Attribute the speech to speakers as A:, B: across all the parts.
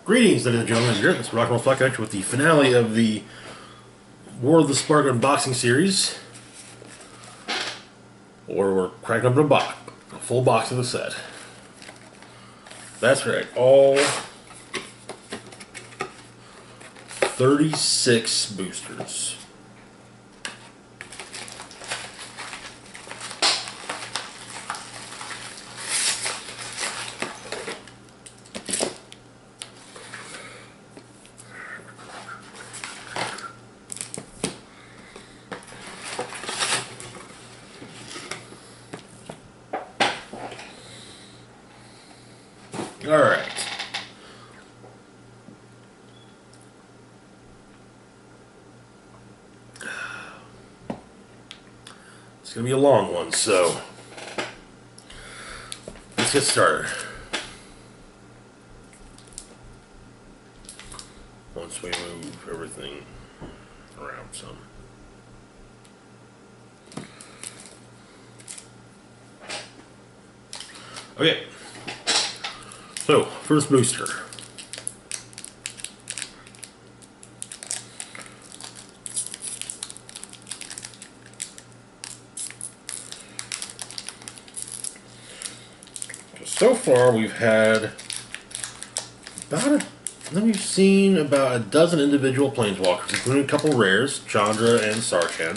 A: Greetings, ladies and gentlemen. Here, this is Rock and Roll Flat Connection with the finale of the War of the Spark unboxing series. Or we're cracking open a full box of the set. That's right, all 36 boosters. All right. It's going to be a long one, so let's get started. Once we move everything around some. Okay. So, first booster. So far, we've had we've seen about a dozen individual planeswalkers, including a couple rares, Chandra and Sarkhan.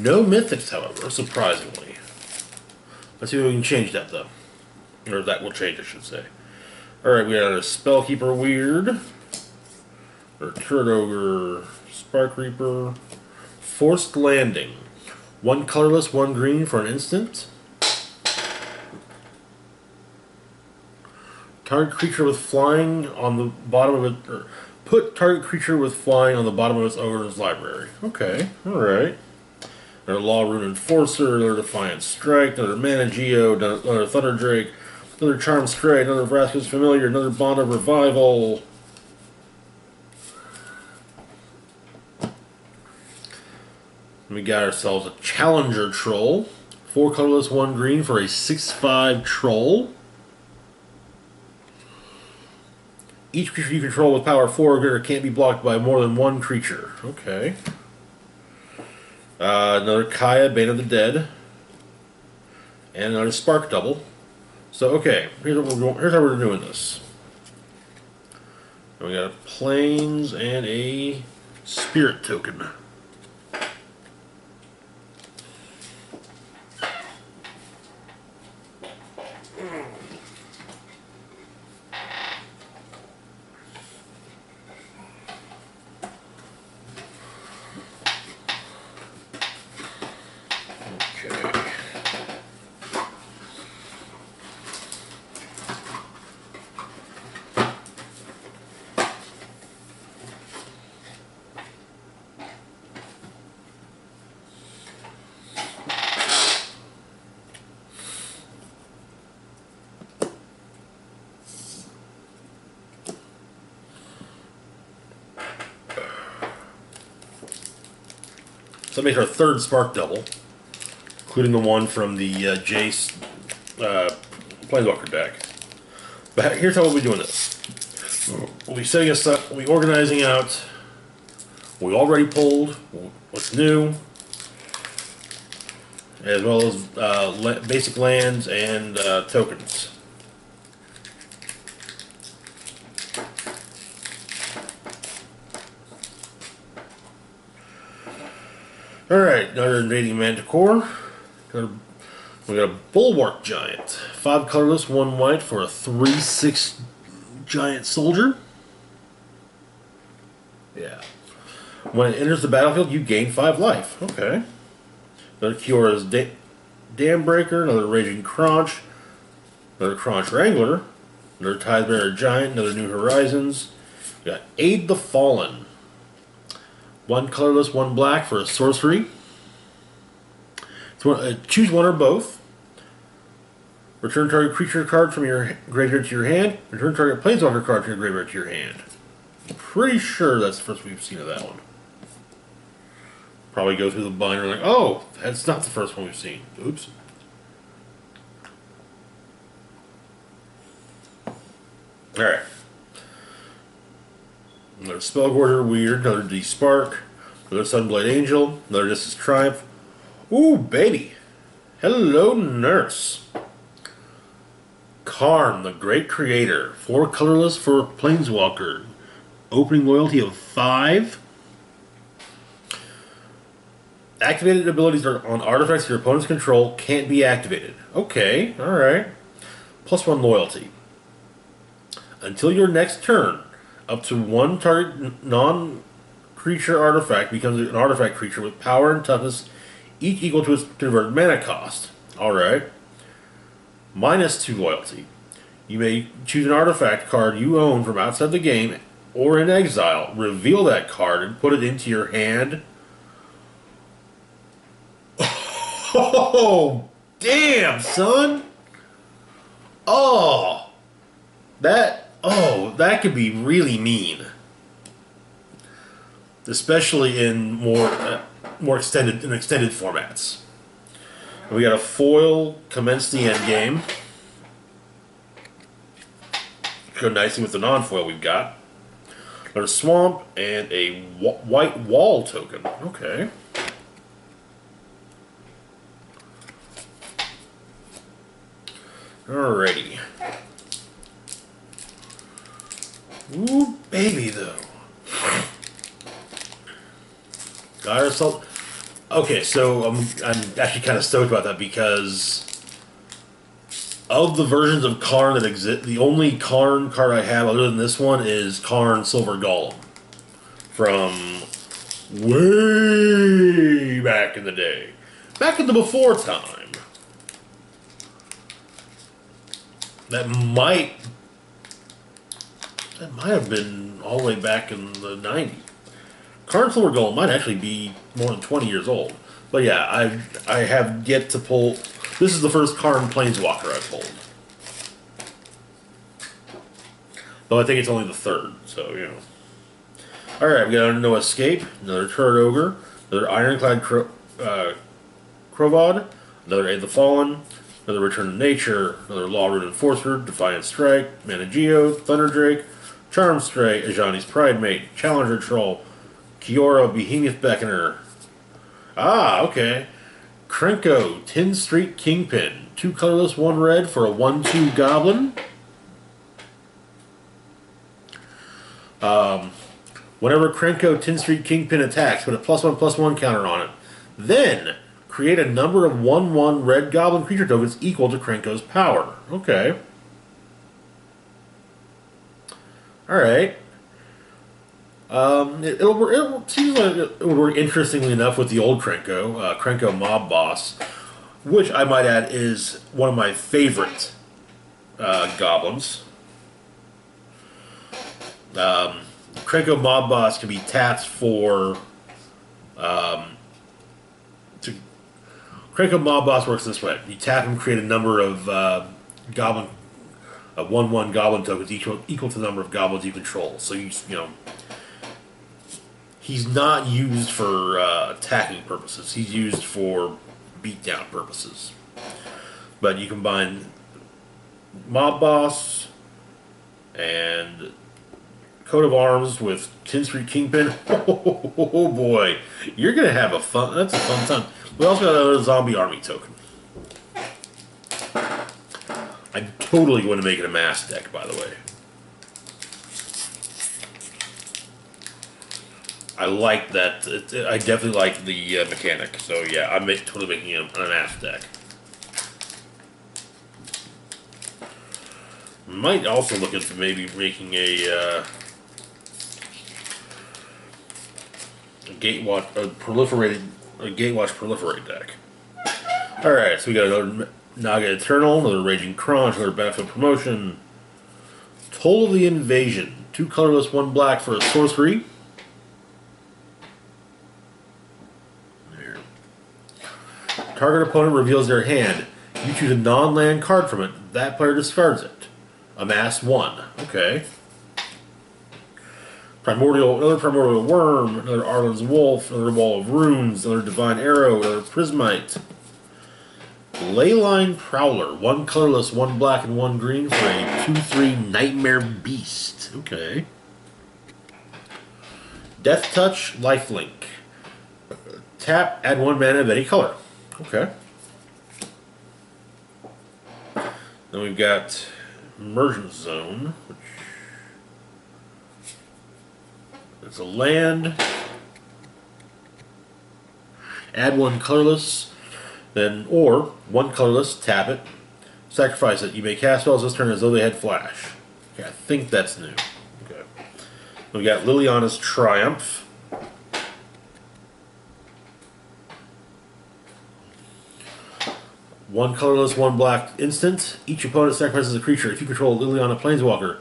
A: No mythics, however, surprisingly. Let's see if we can change that, though. Or that will change, I should say. Alright, we got a Spellkeeper Weird, or Turret Ogre, Spark Reaper, Forced Landing. One colorless, one green for an instant. Target creature with flying on the bottom of it, or put target creature with flying on the bottom of its owner's library. Okay, alright. Another Law Rune Enforcer, another Defiant Strike, another Mana Geo, another Thunder Drake, another Charmed Stray, another Vraska's Familiar, another Bond of Revival. We got ourselves a Challenger Troll. 4 colorless, 1 green for a 6/5 Troll. Each creature you control with power 4 or greater can't be blocked by more than one creature. Okay. Another Kaya, Bane of the Dead. And another Spark Double. So, okay, here's how we're doing this. We got a Plains and a Spirit Token. So that makes our third Spark Double, including the one from the Jace Planeswalker deck. But here's how we'll be doing this. We'll be setting us up, we'll be organizing out what we already pulled, what's new, as well as basic lands and tokens. Alright, another Invading Manticore. We got a Bulwark Giant. 5 colorless, 1 white for a 3/6 giant soldier. Yeah. When it enters the battlefield, you gain 5 life. Okay. Another Kiora's Dambreaker, another Raging Crunch, another Crunch Wrangler, another Tidebearer Giant, another New Horizons. We got Aid the Fallen. 1 colorless, 1 black for a sorcery. Choose one or both. Return target creature card from your graveyard to your hand. Return target planeswalker card from your graveyard to your hand. Pretty sure that's the first we've seen of that one. Probably go through the binder like, oh, that's not the first one we've seen. Oops. Alright. Another Spellgorger Weird, another D-Spark, another Sunblade Angel, another Discus Triumph. Ooh, baby! Hello, Nurse. Karn, the Great Creator. 4 colorless for Planeswalker. Opening loyalty of 5. Activated abilities are on artifacts your opponent's control can't be activated. Okay, alright. +1 loyalty. Until your next turn, up to 1 target non-creature artifact becomes an artifact creature with power and toughness, each equal to its converted mana cost. Alright. -2 loyalty. You may choose an artifact card you own from outside the game or in exile, reveal that card, and put it into your hand. Oh, damn, son! Oh, that could be really mean, especially in more extended formats. We got a foil, Commence the End Game. Go nicely with the non-foil we've got. Another Swamp and a white wall token. Okay. Alrighty. Ooh, baby, though. Got ourselves. Okay, so I'm actually kind of stoked about that because of the versions of Karn that exist, the only Karn card I have other than this one is Karn Silver Golem from way back in the day, back in the before time. That might have been all the way back in the 90s. Karn Silver Golem might actually be more than 20 years old. But yeah, I have yet to pull. This is the first Karn Planeswalker I've pulled. Though I think it's only the third, so you know. Alright, we got No Escape, another Turret Ogre, another Ironclad Krovod, another Aid the Fallen, another Return to Nature, another Law Rune Enforcer, Defiant Strike, Manageo, Thunder Drake, Charm Stray, Ajani's Pridemate, Challenger Troll, Kiora, Behemoth Beckoner. Ah, okay. Krenko, Tin Street Kingpin. 2 colorless, 1 red for a 1/2 goblin. Whenever Krenko, Tin Street Kingpin attacks, put a +1/+1 counter on it. Then, create a number of 1/1 red goblin creature tokens equal to Krenko's power. Okay. Alright. It seems like it would work interestingly enough with the old Krenko, Krenko Mob Boss, which I might add is one of my favorite goblins. Krenko Mob Boss can be tapped for. Krenko Mob Boss works this way: you tap him, create a number of goblin, 1/1 goblin tokens equal to the number of goblins you control. So you know. He's not used for attacking purposes. He's used for beatdown purposes. But you combine Mob Boss and Coat of Arms with Tin Street Kingpin. Oh boy, you're gonna have that's a fun time. We also got another Zombie Army token. I'm totally going to make it a mass deck, by the way. I like that. I definitely like the mechanic. So yeah, I'm totally making an mass deck. Might also look into maybe making a Gatewatch Proliferate deck. All right, so we got another Naga Eternal, another Raging Crunch, another Battlefield Promotion, Toll of the Invasion, 2 colorless, 1 black for a sorcery. Target opponent reveals their hand. You choose a non-land card from it. That player discards it. Amass 1. Okay. Another Primordial Worm, another Arlen's Wolf, another Wall of Runes, another Divine Arrow, another Prismite. Leyline Prowler, 1 colorless, 1 black, and 1 green for a 2/3 Nightmare Beast. Okay. Death Touch, Lifelink. Tap, add 1 mana of any color. Okay. Then we've got Immersion Zone, which is a land. Add 1 colorless, then, or 1 colorless, tap it, sacrifice it. You may cast spells this turn as though they had flash. Okay, I think that's new. Okay. We got Liliana's Triumph. One colorless, 1 black instant. Each opponent sacrifices a creature. If you control Liliana Planeswalker,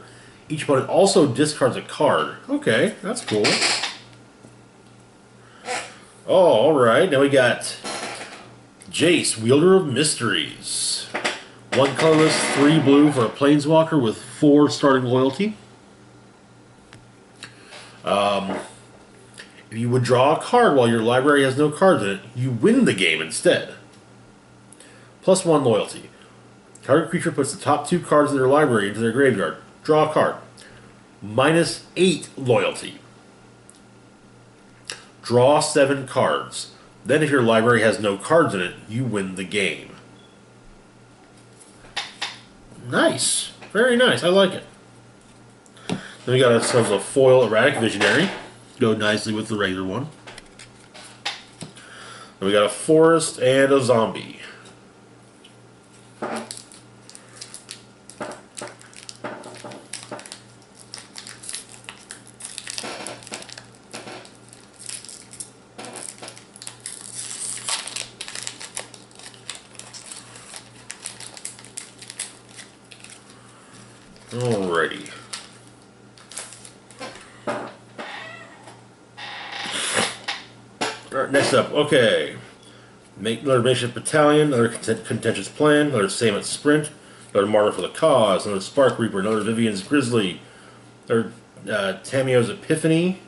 A: each opponent also discards a card. Okay, that's cool. Oh, alright. Now we got Jace, Wielder of Mysteries. 1 colorless, 3 blue for a Planeswalker with 4 starting loyalty. If you would draw a card while your library has no cards in it, you win the game instead. Plus 1 loyalty. Target creature puts the top 2 cards in their library into their graveyard. Draw a card. Minus 8 loyalty. Draw 7 cards. Then if your library has no cards in it, you win the game. Nice. Very nice. I like it. Then we got ourselves a foil Erratic Visionary. Go nicely with the regular one. Then we got a forest and a zombie. Alrighty. Alright, next up, okay. Make another Makeshift Battalion, another Contentious Plan, another Samet Sprint, another Martyr for the Cause, another Spark Reaper, another Vivian's Grizzly, another Tamio's Epiphany.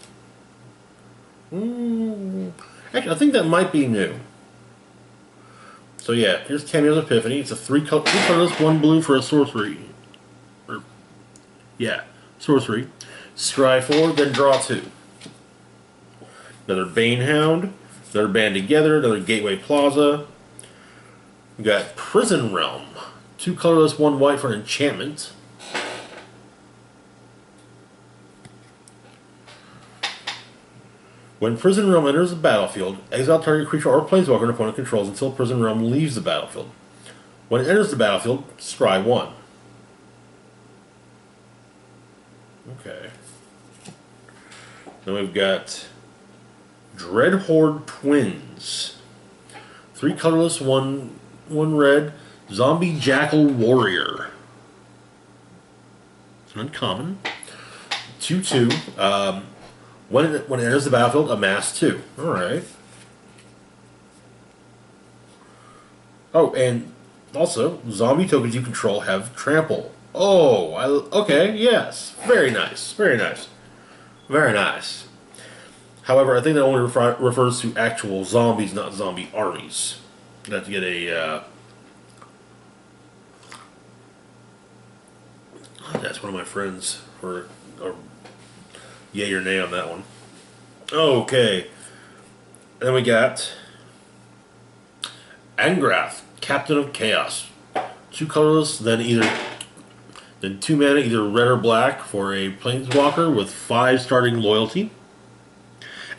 A: Actually, I think that might be new. So yeah, here's Tamio's Epiphany. It's a 3 colorless, 1 blue for a sorcery. Yeah, sorcery. Scry 4, then draw 2. Another Banehound, another Band Together, another Gateway Plaza. We got Prison Realm. 2 colorless, 1 white for an enchantment. When Prison Realm enters the battlefield, exile target creature or planeswalker an opponent controls until Prison Realm leaves the battlefield. When it enters the battlefield, scry 1. Okay. Then we've got Dreadhorde Twins. 3 colorless, 1 red, Zombie Jackal Warrior. It's an uncommon. 2/2. When it enters the battlefield, amass 2. Alright. Oh, and also, zombie tokens you control have trample. Oh, okay, yes. Very nice. Very nice. Very nice. However, I think that only refers to actual zombies, not zombie armies. You have to get a... that's one of my friends for yay or nay on that one. Okay. Then we got Angrath, Captain of Chaos. 2 colorless, then 2 mana, either red or black, for a Planeswalker with 5 starting loyalty.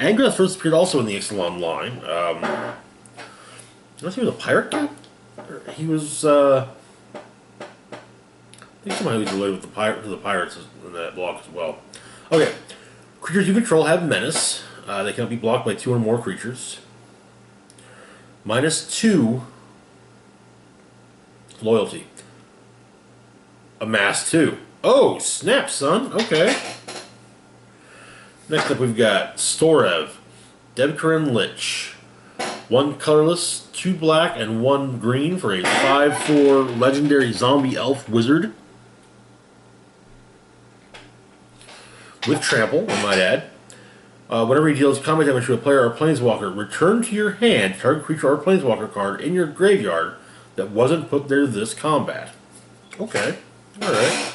A: Angrath first appeared also in the Ixalan line. I think he was a pirate guy? He was, I think somehow he was related with the pirates in that block as well. Okay. Creatures you control have Menace. They cannot be blocked by 2 or more creatures. -2 loyalty. Amass 2. Oh, snap, son. Okay. Next up, we've got Storev, Debkarin Lich. 1 colorless, 2 black, and 1 green for a 5/4 legendary zombie elf wizard. With trample, I might add. Whenever he deals combat damage to a player or planeswalker, return to your hand target creature or planeswalker card in your graveyard that wasn't put there this combat. Okay. Alright.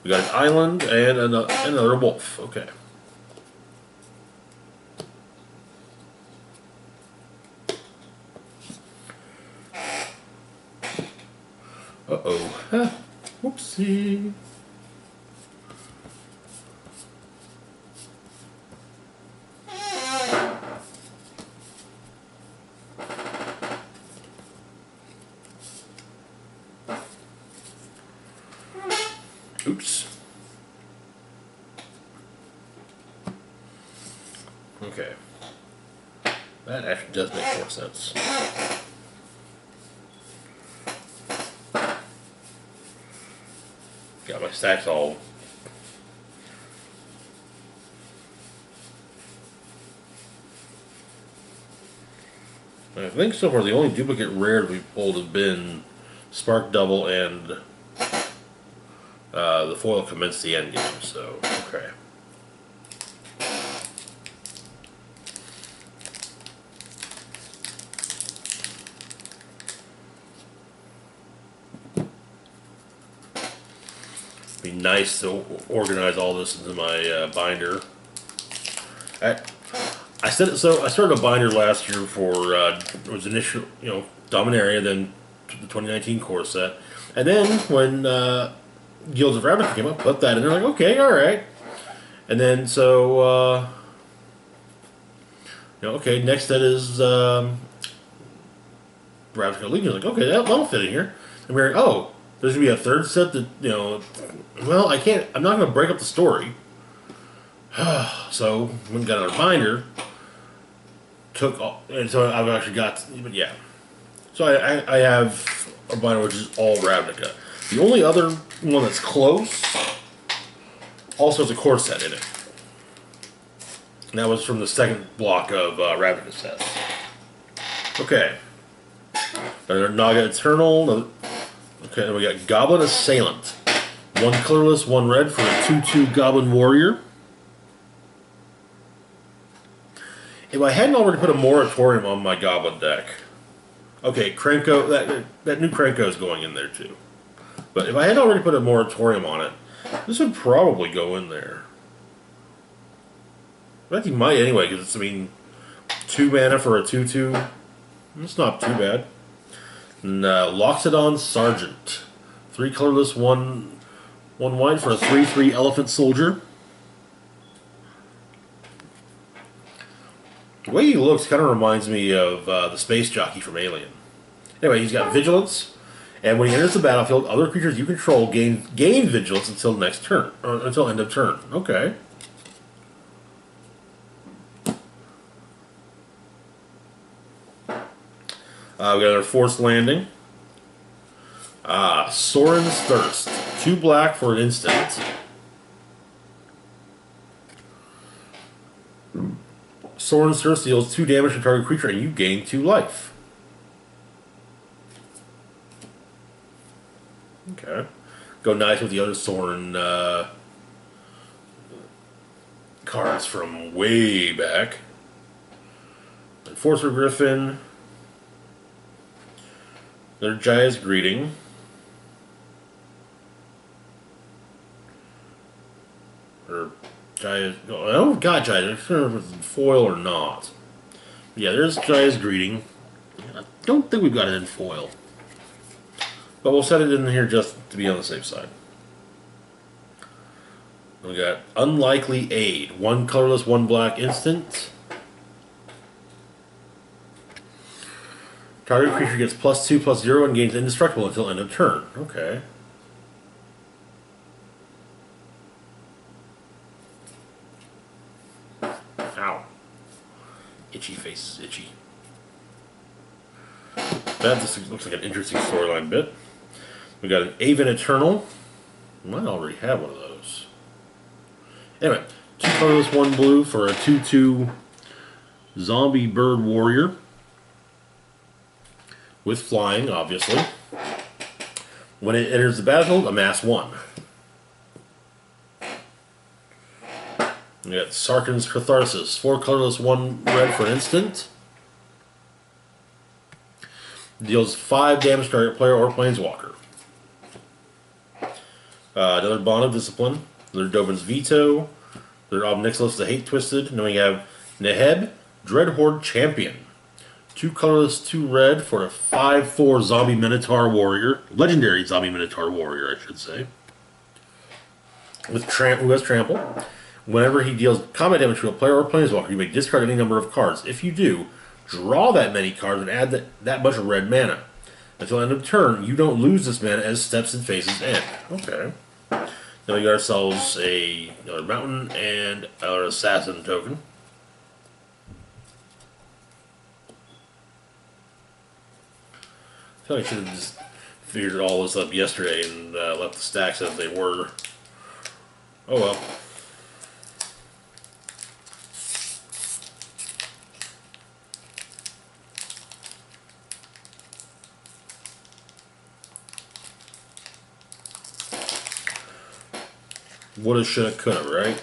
A: We got an island and another wolf. Okay. Whoopsie. Oops. Okay. That actually does make more sense. Got my stacks all. I think so far the only duplicate rares we've pulled have been Spark Double and the foil commenced the end game, so okay. Be nice to organize all this into my binder. I said so. I started a binder last year for it was initial, Dominaria, then the 2019 core set, and then when Guilds of Ravnica came up, put that in there. Like, okay, all right, and then so okay, next set is Ravnica Legion. Like, okay, that'll fit in here. And we're there's gonna be a third set that well, I can't. I'm not gonna break up the story. So we got another binder. And so I've actually got, but yeah. So I have a binder which is all Ravnica. The only other one that's close also has a core set in it. And that was from the second block of Ravnica sets. Okay. Another Naga Eternal. Okay, then we got Goblin Assailant. One colorless, one red for a 2/2 Goblin Warrior. If I hadn't already put a moratorium on my Goblin deck, okay, Krenko, that new Krenko is going in there too. But if I had already put a moratorium on it, this would probably go in there. I think you might anyway, because it's, 2 mana for a 2/2. It's not too bad. And Loxodon Sergeant. 3 colorless, 1 white for a 3/3 Elephant Soldier. The way he looks kind of reminds me of the space jockey from Alien. Anyway, he's got Vigilance, and when he enters the battlefield, other creatures you control gain Vigilance until next turn, or until end of turn. Okay. We got another Forced Landing. Sorin's Thirst. 2 black for an instant. Sorin's Thirst deals 2 damage to target creature and you gain 2 life. Okay. Go nice with the other Sorin cards from way back. Enforcer Griffin. Another Jaya's Greeting. Or Jaya's... Oh, God, Jaya. I don't know if it's foil or not. Yeah, there's Jaya's Greeting. I don't think we've got it in foil. But we'll set it in here just to be on the safe side. We got Unlikely Aid. 1 colorless, 1 black instant. Target creature gets +2/+0 and gains indestructible until end of turn. Okay. Ow. Itchy face, itchy. That just looks like an interesting storyline bit. We got an Aven Eternal. We might already have one of those. Anyway, 2 colorless, 1 blue for a 2/2 Zombie Bird Warrior. With flying, obviously. When it enters the battlefield, amass 1. We got Sarkhan's Catharsis. 4 colorless, 1 red for an instant. Deals 5 damage to target player or planeswalker. Another Bond of Discipline. Another Dovin's Veto. Another Ob Nixilis the Hate Twisted. And then we have Neheb, Dreadhorde Champion. 2 colorless, 2 red for a 5/4 zombie Minotaur warrior. Legendary zombie Minotaur warrior, I should say. With who has trample. Whenever he deals combat damage to a player or planeswalker, you may discard any number of cards. If you do, draw that many cards and add that much red mana. Until the end of turn, you don't lose this mana as steps and phases end. Okay. Then we got ourselves another mountain and our assassin token. I feel like I should have just figured all this up yesterday and left the stacks as they were. Oh well. Woulda, shoulda, coulda, right?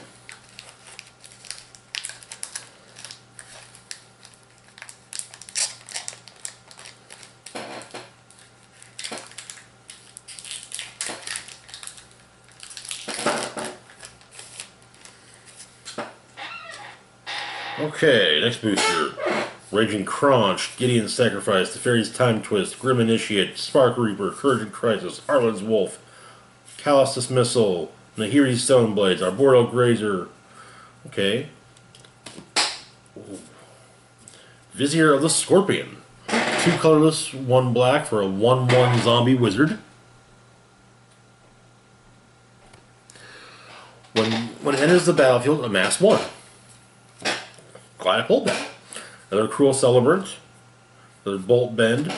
A: Okay, next booster. Raging Crunch, Gideon's Sacrifice, Teferi's Time Twist, Grim Initiate, Spark Reaper, Courage and Crisis, Harlan's Wolf, Callous Dismissal, Nahiri's Stoneblades, Arboreal Grazer. Okay. Ooh. Vizier of the Scorpion. 2 colorless, 1 black for a 1/1 zombie wizard. When it enters the battlefield, amass 1. Glad I pulled that. Another Cruel Celebrant. Another Bolt Bend.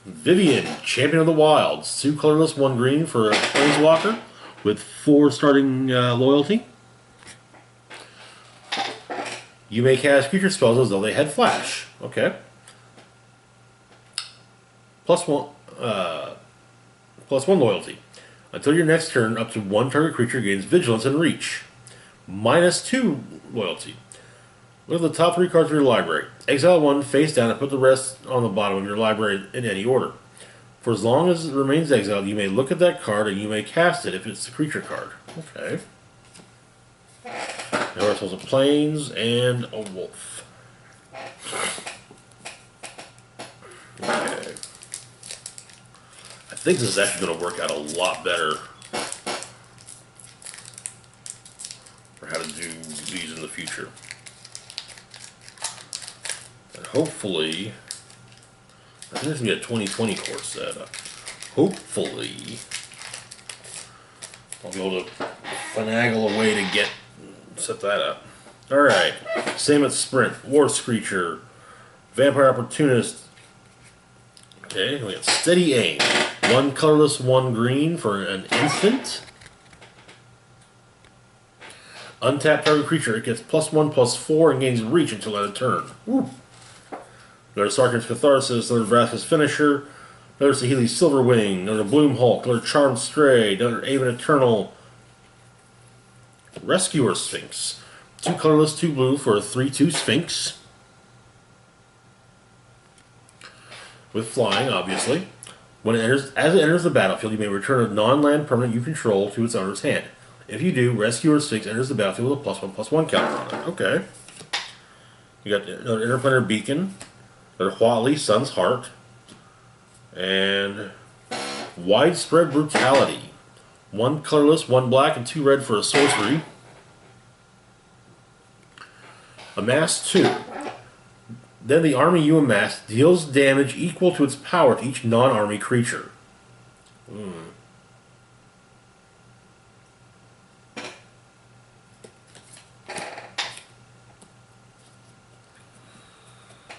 A: Vivian, Champion of the Wilds. 2 colorless, 1 green for a Planeswalker with 4 starting loyalty. You may cast creature spells as though they had flash. Okay. +1 loyalty. Until your next turn, up to 1 target creature gains Vigilance and Reach. -2 loyalty. Look at the top 3 cards of your library. Exile 1 face down and put the rest on the bottom of your library in any order. For as long as it remains exiled, you may look at that card and you may cast it if it's a creature card. Okay. Now we're supposed to plains and a wolf. Okay. I think this is actually going to work out a lot better for how to do these in the future. And hopefully, I think this is going to be a 2020 course set. Hopefully, I'll be able to finagle a way to set that up. Alright, Samet Sprint, War Screecher, Vampire Opportunist. Okay, we got Steady Aim. 1 colorless, 1 green for an instant. Untap target creature, it gets +1/+4 and gains reach until end of turn. Woo. Another Sarkhan's Catharsis, another Vraska's Finisher, another Saheeli's Silverwing, another Bloom Hulk, another Charmed Stray, another Aven Eternal. Rescuer Sphinx. 2 colorless, 2 blue for a 3/2 Sphinx. With flying, obviously. As it enters the battlefield, you may return a non-land permanent you control to its owner's hand. If you do, Rescuer Sphinx enters the battlefield with a +1/+1 counter on it. Okay. You got another Interplanar Beacon, another Huatli, Sun's Heart, and Widespread Brutality. 1 colorless, 1 black, and 2 red for a sorcery. Amass 2. Then the army you amass deals damage equal to its power to each non-army creature.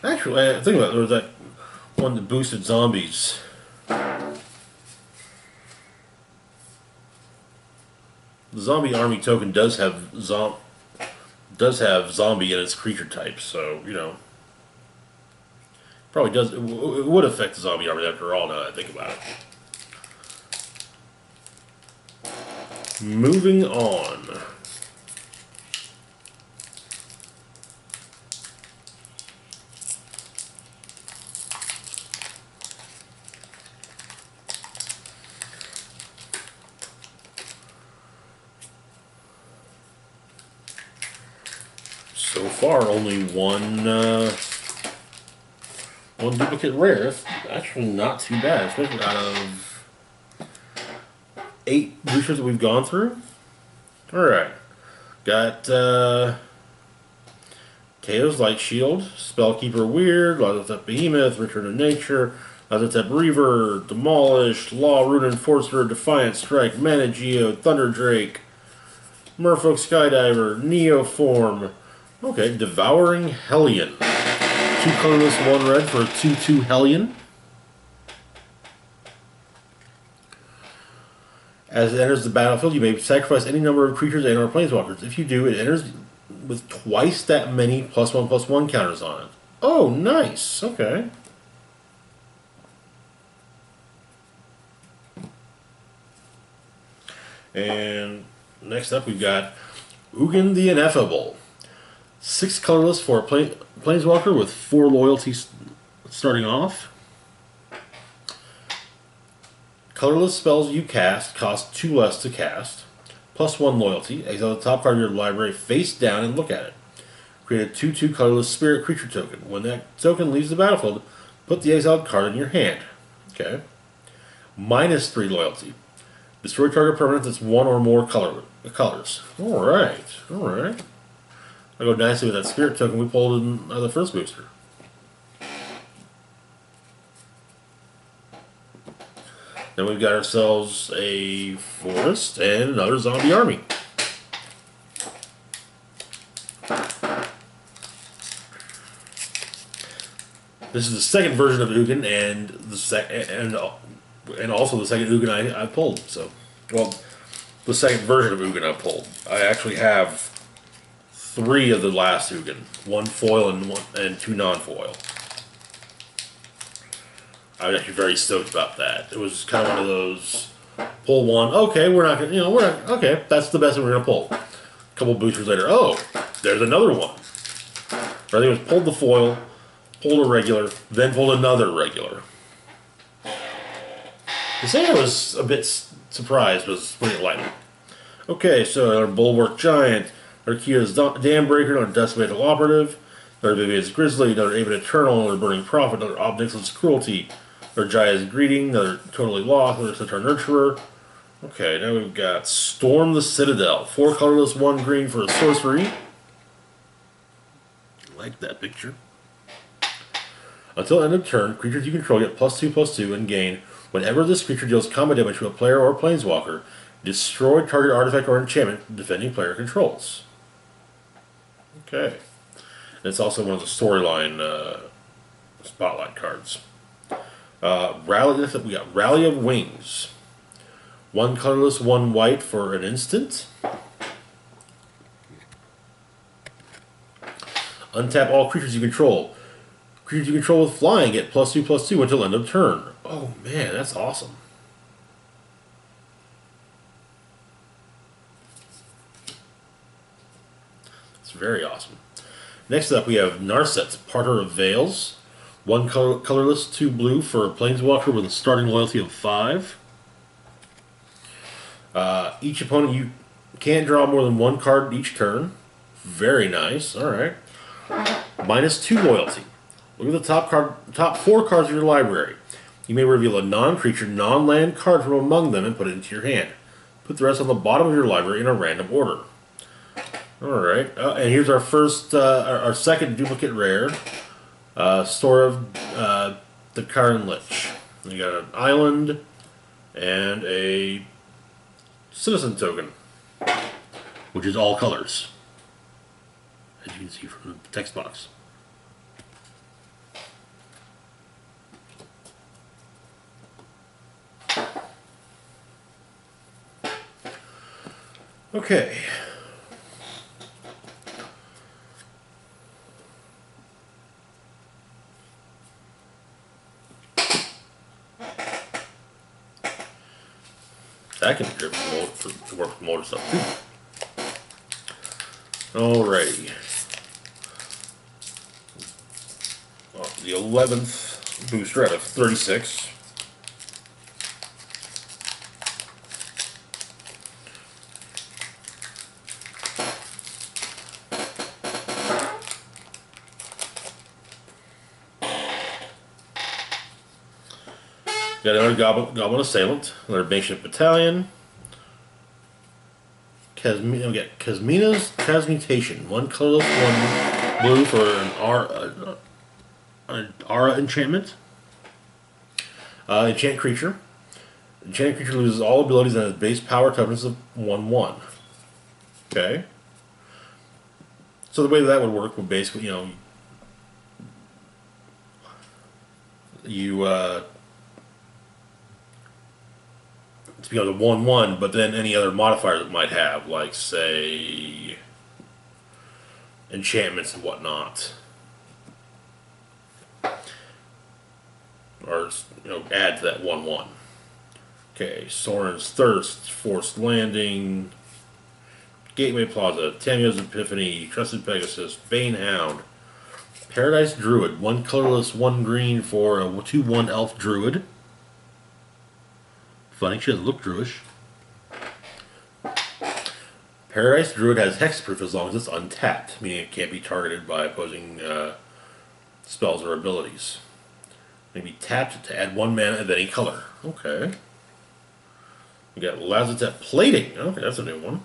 A: Actually, I think about it, there was that one that boosted zombies. The zombie army token does have zombie in its creature type, so you know, probably does. It would affect the zombie army after all. Now that I think about it. Moving on. So far, only one One duplicate rare. That's actually not too bad, especially out of 8 boosters that we've gone through. Alright. Got Chaos Light Shield, Spellkeeper Weird, Lazotep Behemoth, Return to Nature, Lazotep Reaver, Demolish, Law Rune Enforcer, Defiant Strike, Manageo, Thunder Drake, Merfolk Skydiver, Neoform. Okay, Devouring Hellion. 2 colorless, 1 red for a 2/2 Hellion. As it enters the battlefield, you may sacrifice any number of creatures and or planeswalkers. If you do, it enters with twice that many +1/+1 counters on it. Oh, nice. Okay. And next up, we've got Ugin the Ineffable. 6 colorless for a planeswalker with 4 loyalties starting off. Colorless spells you cast cost 2 less to cast. +1 loyalty. Exile the top card of your library face down and look at it. Create a 2/2 colorless spirit creature token. When that token leaves the battlefield, put the exiled card in your hand. Okay. -3 loyalty. Destroy target permanent that's 1 or more colors. Alright. Alright. I'll go nicely with that spirit token we pulled in the first booster. Then we've got ourselves a forest and another zombie army. This is the second version of Ugin and and also the second Ugin I pulled. So, well, the second version of Ugin I pulled. I actually have 3 of the last Ugin, 1 foil and 2 non-foil. I was actually very stoked about that. It was kind of one of those pull one. Okay, we're not gonna, we're not. Okay, that's the best one we're gonna pull. A couple boosters later, oh, there's another one. Or I think it was pulled the foil, pulled a regular, then pulled another regular. The thing I was a bit surprised was putting it lightly. Okay, so our Bulwark Giant, our Kia's Dambreaker, another Decimated Operative, another Vivian's Grizzly, another Aven Eternal, another Burning Prophet, another Obnixilis Cruelty, another Jaya's Greeting, another Totally Lost, another Centaur Nurturer. Okay, now we've got Storm the Citadel. 4 colorless, 1 green for a sorcery. I like that picture. Until end of turn, creatures you control get +2/+2 and gain whenever this creature deals combat damage to a player or planeswalker. Destroy target artifact or enchantment the defending player controls. Okay. And it's also one of the storyline spotlight cards. We got Rally of Wings. 1 colorless, 1 white for an instant. Untap all creatures you control. Creatures you control with flying get +2/+2 until end of turn. Oh man, that's awesome. It's very awesome. Next up we have Narset, Parter of Veils. 1 colorless, 2 blue for a planeswalker with a starting loyalty of 5. Each opponent, you can't draw more than 1 card each turn. Very nice. Alright. -2 loyalty. Look at the top 4 cards of your library. You may reveal a non-creature, non-land card from among them and put it into your hand. Put the rest on the bottom of your library in a random order. Alright. And here's our first, our second duplicate rare. Store of the Karn Lich. You got an island and a citizen token, which is all colors, as you can see from the text box. Okay. That can be good to work with motor stuff too. Alrighty. Well, the 11th booster out of 36. Got another Goblin Assailant, another Baneship Battalion. We get Kasmina's Transmutation. One colorless, one blue for an Aura enchantment. Enchant creature. Enchanted creature loses all abilities and has base power toughness of 1/1. Okay. So the way that would work would basically, it's because of 1/1, but then any other modifiers it might have, like say enchantments and whatnot, or add to that 1/1. Okay, Sorin's Thirst, Forced Landing, Gateway Plaza, Tamiyo's Epiphany, Trusted Pegasus, Banehound, Paradise Druid, one colorless, one green for a 2/1 elf druid. Funny, she doesn't look Druish. Paradise Druid has hexproof as long as it's untapped, meaning it can't be targeted by opposing spells or abilities. It can be tapped to add 1 mana of any color. Okay. We got Lazotep Plating. Okay, that's a new one.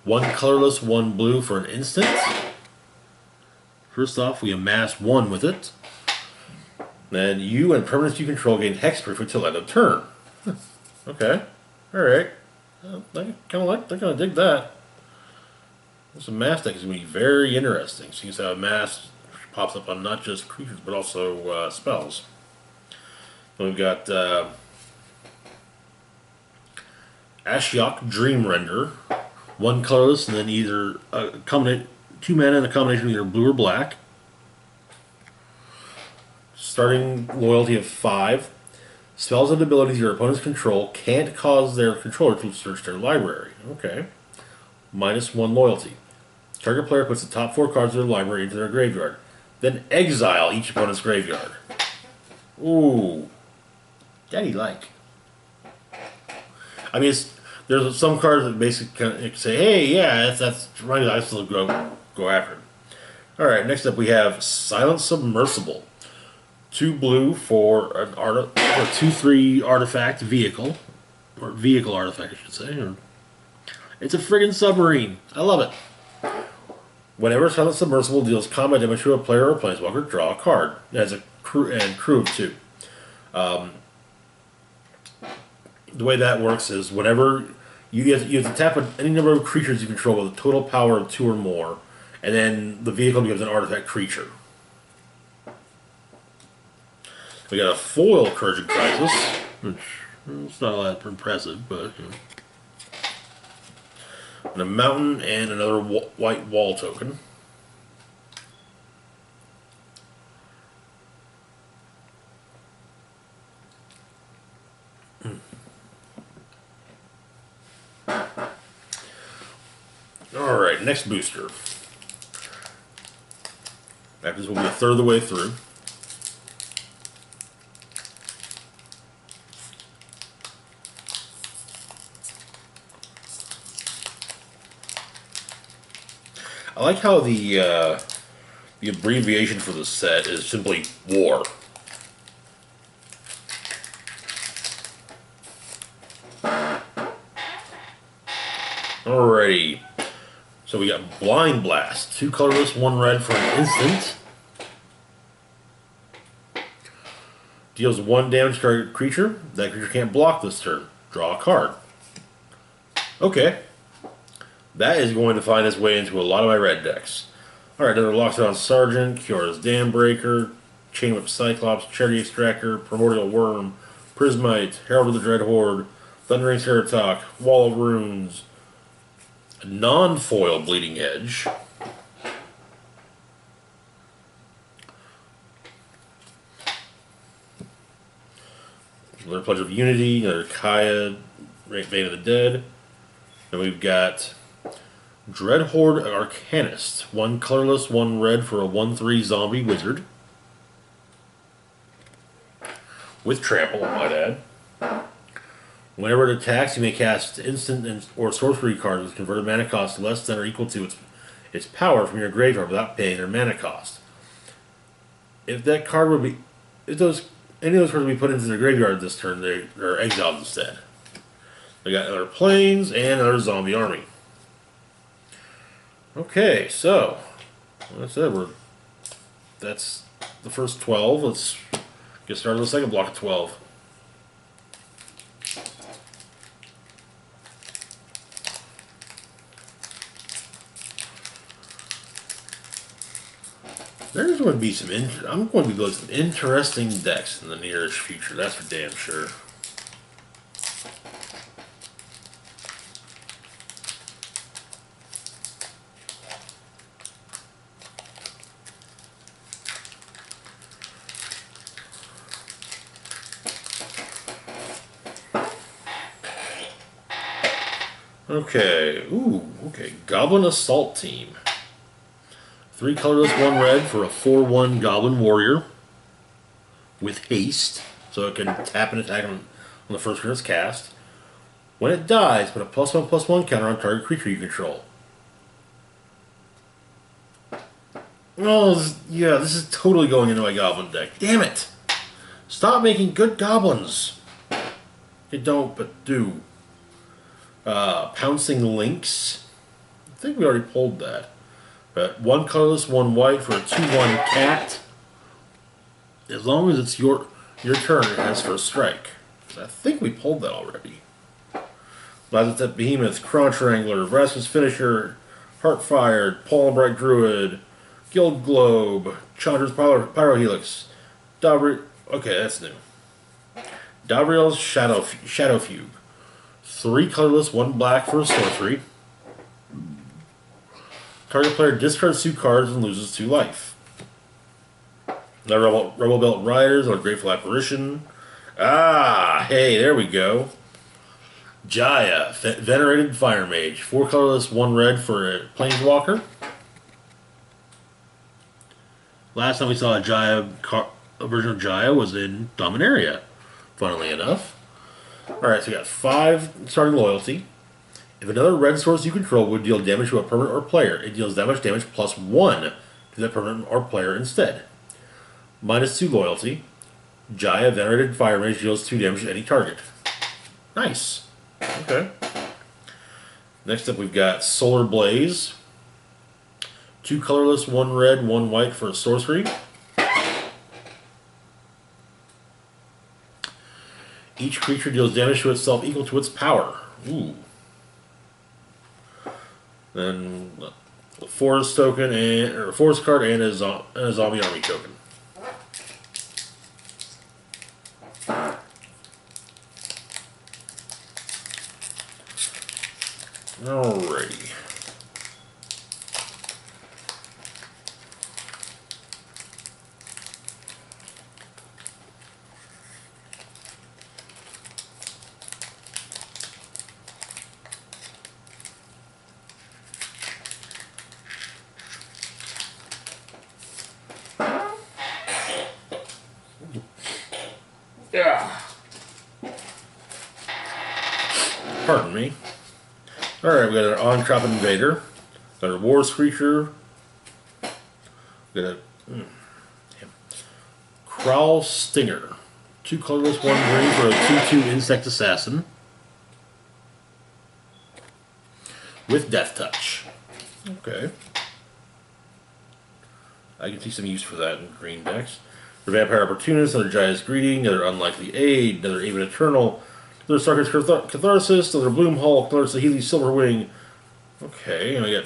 A: One colorless, one blue for an instant. First off, we amass 1 with it. Then you and permanents you control gain hexproof until end of turn. Okay. Alright. I kind of dig that. This amass deck is going to be very interesting. So you can see how amass pops up on not just creatures, but also spells. Then we've got Ashiok Dream Render. One colorless, and then either 2 mana in a combination of either blue or black. Starting loyalty of 5. Spells and abilities your opponents control can't cause their controller to search their library. Okay. -1 loyalty. Target player puts the top 4 cards of their library into their graveyard. Then exile each opponent's graveyard. Ooh. Daddy like. I mean, there's some cards that basically kind of say, hey, yeah, that's right, I still go after it. Alright, next up we have Silent Submersible. 2 blue for a 2/3 artifact vehicle. Or vehicle artifact, I should say. It's a friggin' submarine. I love it. Whenever Silent Submersible deals combat damage to a player or planeswalker, draw a card. It has a crew of 2. The way that works is whenever you have to tap any number of creatures you control with a total power of 2 or more, and then the vehicle becomes an artifact creature. We got a foil Courage Crisis, which it's not all that impressive, but and a mountain and another white wall token. Alright, next booster. After this will be a third of the way through. I like how the abbreviation for the set is simply WAR. Alrighty. So we got Blind Blast. 2 colorless, 1 red for an instant. Deals 1 damage to target creature. That creature can't block this turn. Draw a card. Okay. That is going to find its way into a lot of my red decks. Alright, another Loxodon Sergeant, Kiora's Dambreaker, Chainwhip Cyclops, Charity Extractor, Primordial Worm, Prismite, Herald of the Dread Horde, Thundering Ceratok, Wall of Runes, non-foil Bleeding Edge, another Pledge of Unity, another Kaya, Vein of the Dead, and we've got Dread Horde Arcanist. 1 colorless, 1 red for a 1/3 zombie wizard. With trample, I might add. Whenever it attacks, you may cast instant or sorcery cards with converted mana cost less than or equal to its power from your graveyard without paying their mana cost. If that card would be, if any of those cards we put into the graveyard this turn, they're exiled instead. We got another planes and another zombie army. Okay, so like I said, that's the first 12. Let's get started with the second block of 12. There's going to be I'm going to be building some interesting decks in the nearest future. That's for damn sure. Okay. Ooh. Okay. Goblin Assault Team. 3 colorless, 1 red for a 4/1 Goblin Warrior with haste, so it can tap and attack on the first turn it's cast. When it dies, put a +1/+1 counter on target creature you control. Oh, yeah, this is totally going into my Goblin deck. Damn it! Stop making good goblins! You don't, but do. Pouncing Lynx. I think we already pulled that. But 1 colorless, 1 white for a 2/1 cat. As long as it's your turn, it has first strike. I think we pulled that already. Lazarus Behemoth, Chrono Wrangler, Vraska's Finisher, Heartfire, Pollenbright Druid, Guild Globe, Chandra's Pyrohelix, okay, that's new. Davriel's Shadow Fugue. 3 colorless, 1 black for a sorcery. Target player discards 2 cards and loses 2 life. The Rebel Belt Riders or Grateful Apparition. Ah, hey, there we go. Jaya, Venerated Fire Mage. 4 colorless, 1 red for a Planeswalker. Last time we saw a version of Jaya was in Dominaria, funnily enough. Alright, so we got 5 starting loyalty. If another red source you control would deal damage to a permanent or player, it deals damage +1 to that permanent or player instead. -2 loyalty. Jaya, Venerated Fire Mage, deals 2 damage to any target. Nice. Okay. Next up we've got Solar Blaze. 2 colorless, 1 red, 1 white for a sorcery. Each creature deals damage to itself equal to its power. Ooh. Then a forest token or a forest card and a zombie army token. Alrighty. Yeah. Pardon me. Alright, we got an On-Crop Invader. Got a Wars Creature. We got a Crowl Stinger. 2 colorless, 1 green for a 2/2 Insect Assassin. With Death Touch. Okay. I can see some use for that in green decks. For Vampire Opportunist, another Jaya's Greeting, another Unlikely Aid, another Even Eternal, another Starker's Catharsis, another Bloom Hulk, another Saheeli Silverwing. Okay, and I got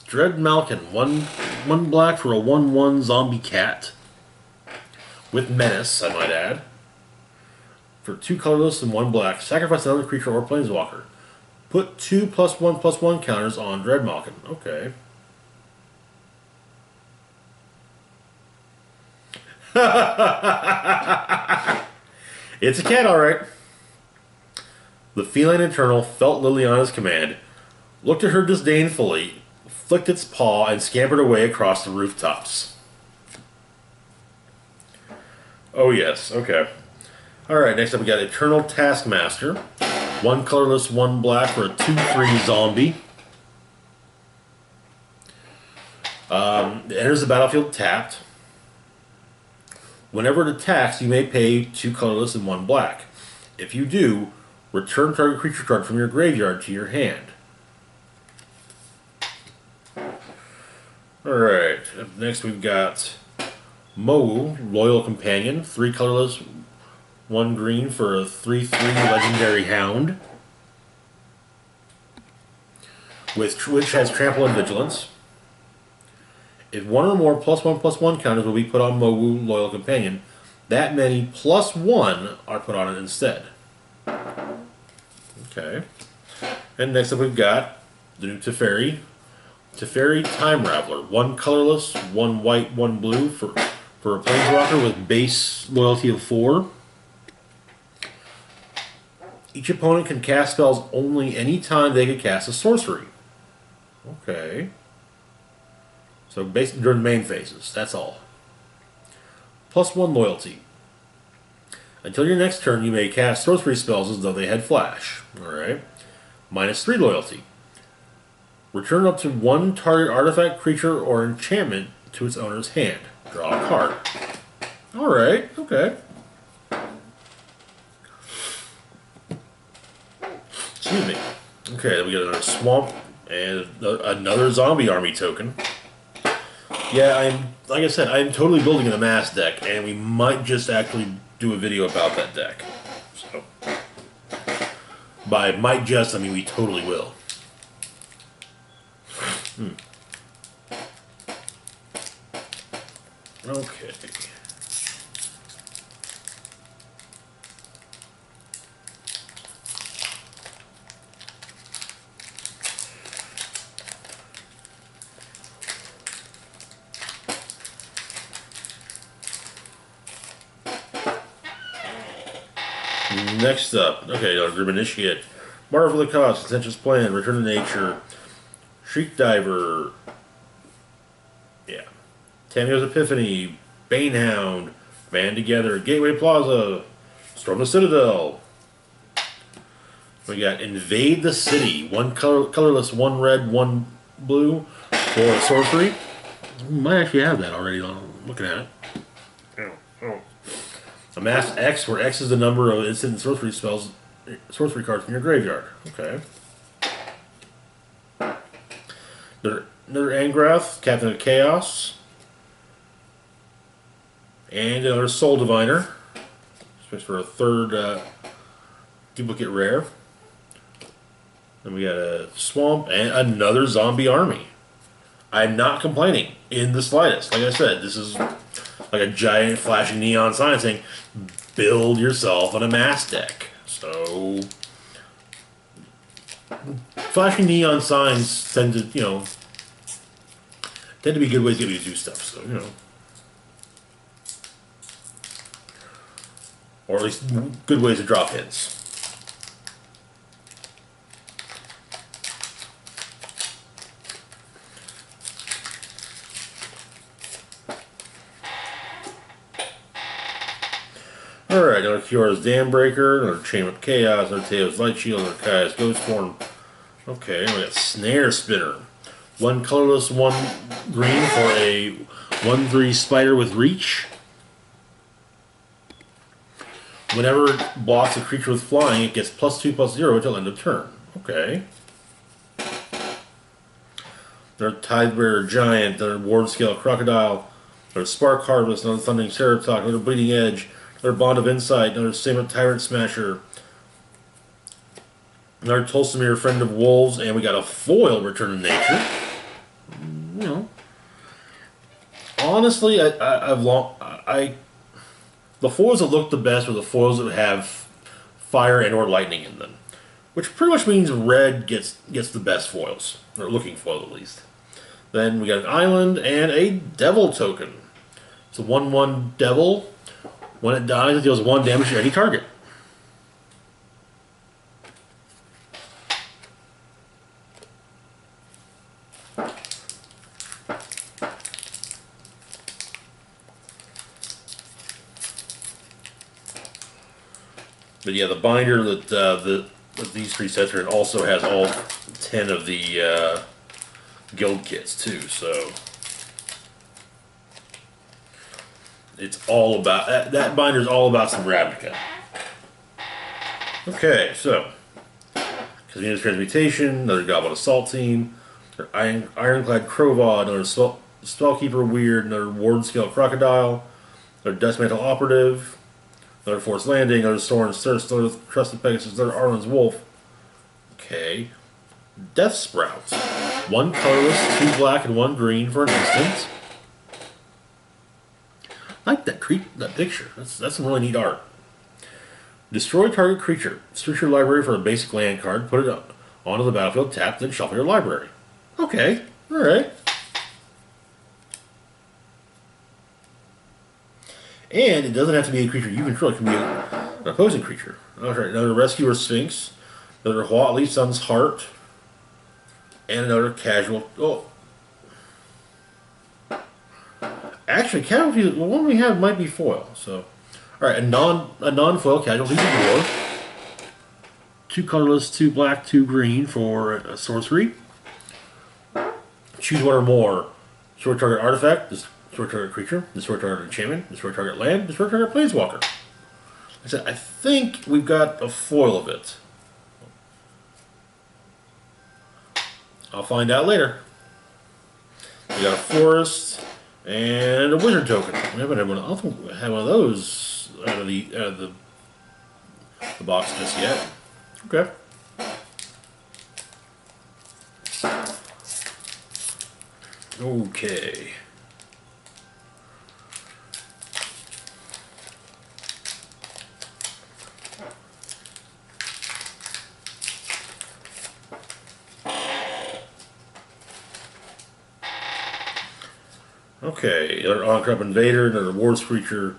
A: Dread Malkin, one black for a 1/1 zombie cat. With Menace, I might add. For 2 colorless and 1 black, sacrifice another creature or planeswalker. Put 2 +1/+1 counters on Dread Malkin. Okay. It's a cat, alright. The feline Eternal felt Liliana's command, looked at her disdainfully, flicked its paw, and scampered away across the rooftops. Oh yes, okay. Alright, next up we got Eternal Taskmaster. 1 colorless, 1 black for a 2/3 zombie. It enters the battlefield tapped. Whenever it attacks, you may pay 2 colorless and 1 black. If you do, return target creature card from your graveyard to your hand. Alright, up next we've got Mowu, Loyal Companion, 3 colorless, 1 green for a 3/3 legendary hound, which has Trample and Vigilance. If 1 or more +1/+1 counters will be put on Mowu, Loyal Companion, that many +1 are put on it instead. Okay. And next up we've got the new Teferi. Teferi Time Raveler. 1 colorless, 1 white, 1 blue for a Planeswalker with base loyalty of 4. Each opponent can cast spells only any time they can cast a sorcery. Okay. So basically during main phases, that's all. +1 loyalty. Until your next turn, you may cast sorcery spells as though they had flash. Alright. -3 loyalty. Return up to 1 target artifact, creature, or enchantment to its owner's hand. Draw a card. Alright, okay. Excuse me. Okay, then we got another swamp and another zombie army token. Yeah, like I said, I'm totally building an amass deck, and we might just actually do a video about that deck. So, by might just, I mean we totally will. Okay. Next up, okay, Grim Initiate. Marvel the Cost, Contentious Plan, Return to Nature, Shriek Diver, yeah. Tamio's Epiphany, Banehound, Band Together, Gateway Plaza, Storm the Citadel. We got Invade the City, 1 colorless, 1 red, 1 blue for sorcery. We might actually have that already. I'm looking at it. Amass X, where X is the number of instant and sorcery spells, sorcery cards in your graveyard. Okay. Another Angrath, Captain of Chaos. And another Soul Diviner. Space for a 3rd duplicate rare. Then we got a Swamp and another Zombie Army. I'm not complaining in the slightest. Like I said, this is like a giant flashing neon sign saying, build yourself an amass deck. So, flashing neon signs tend to, tend to be good ways to get you to do stuff. So, or at least good ways to drop hints. Alright, another Kiora's Dambreaker, another Chain of Chaos, another Teo's Light Shield, another Kaya's Ghost Form. Okay, we got Snare Spinner. 1 colorless, 1 green for a 1/3 spider with reach. Whenever it blocks a creature with flying, it gets +2/+0 until end of turn. Okay. Another Tidebearer Giant, another Ward Scale Crocodile, another Spark Harvest, another Thundering Ceratok, another Bleeding Edge, another Bond of Insight, another Samet Tyrant Smasher, another Tolsimir Friend of Wolves, and we got a foil Return to Nature. Honestly, the foils that look the best are the foils that have fire and or lightning in them, which pretty much means red gets the best foils, or looking foil at least. Then we got an island and a devil token. It's a 1/1 devil. When it dies, it deals 1 damage to any target. But yeah, the binder that these 3 sets are in also has all 10 of the guild kits too. So It's all about that binder's all about some Ravnica. Okay, so Kasmina's Transmutation, another Goblin Assault Team, another Ironclad Crowvad, another Spellkeeper Weird, another Ward Scale Crocodile, another Deathmantle Operative, another Forced Landing, another Sorin's Thirst, another Trusted Pegasus, another Arlen's Wolf. Okay. Death Sprout. 1 colorless, 2 black, and 1 green for an instant. I like that picture. That's some really neat art. Destroy target creature. Search your library for a basic land card, put it onto the battlefield, tap, then shuffle your library. Okay, alright. And it doesn't have to be a creature you control, it can be an opposing creature. Alright, another Rescuer Sphinx, another Huatli Sun's Heart, and another Casual. Oh. Actually, Casualty, the one we have might be foil, so. Alright, a non-foil Casualty of War. 2 colorless, 2 black, 2 green for a sorcery. Choose one or more. Destroy target artifact, destroy target creature, destroy target enchantment, destroy target land, destroy target planeswalker. I said, I think we've got a foil of it. I'll find out later. We got a forest and a wizard token. We haven't had one. I don't think we had one of those out of the box just yet. Okay. Okay. Okay, another Onkrep Invader, another Wars Creature,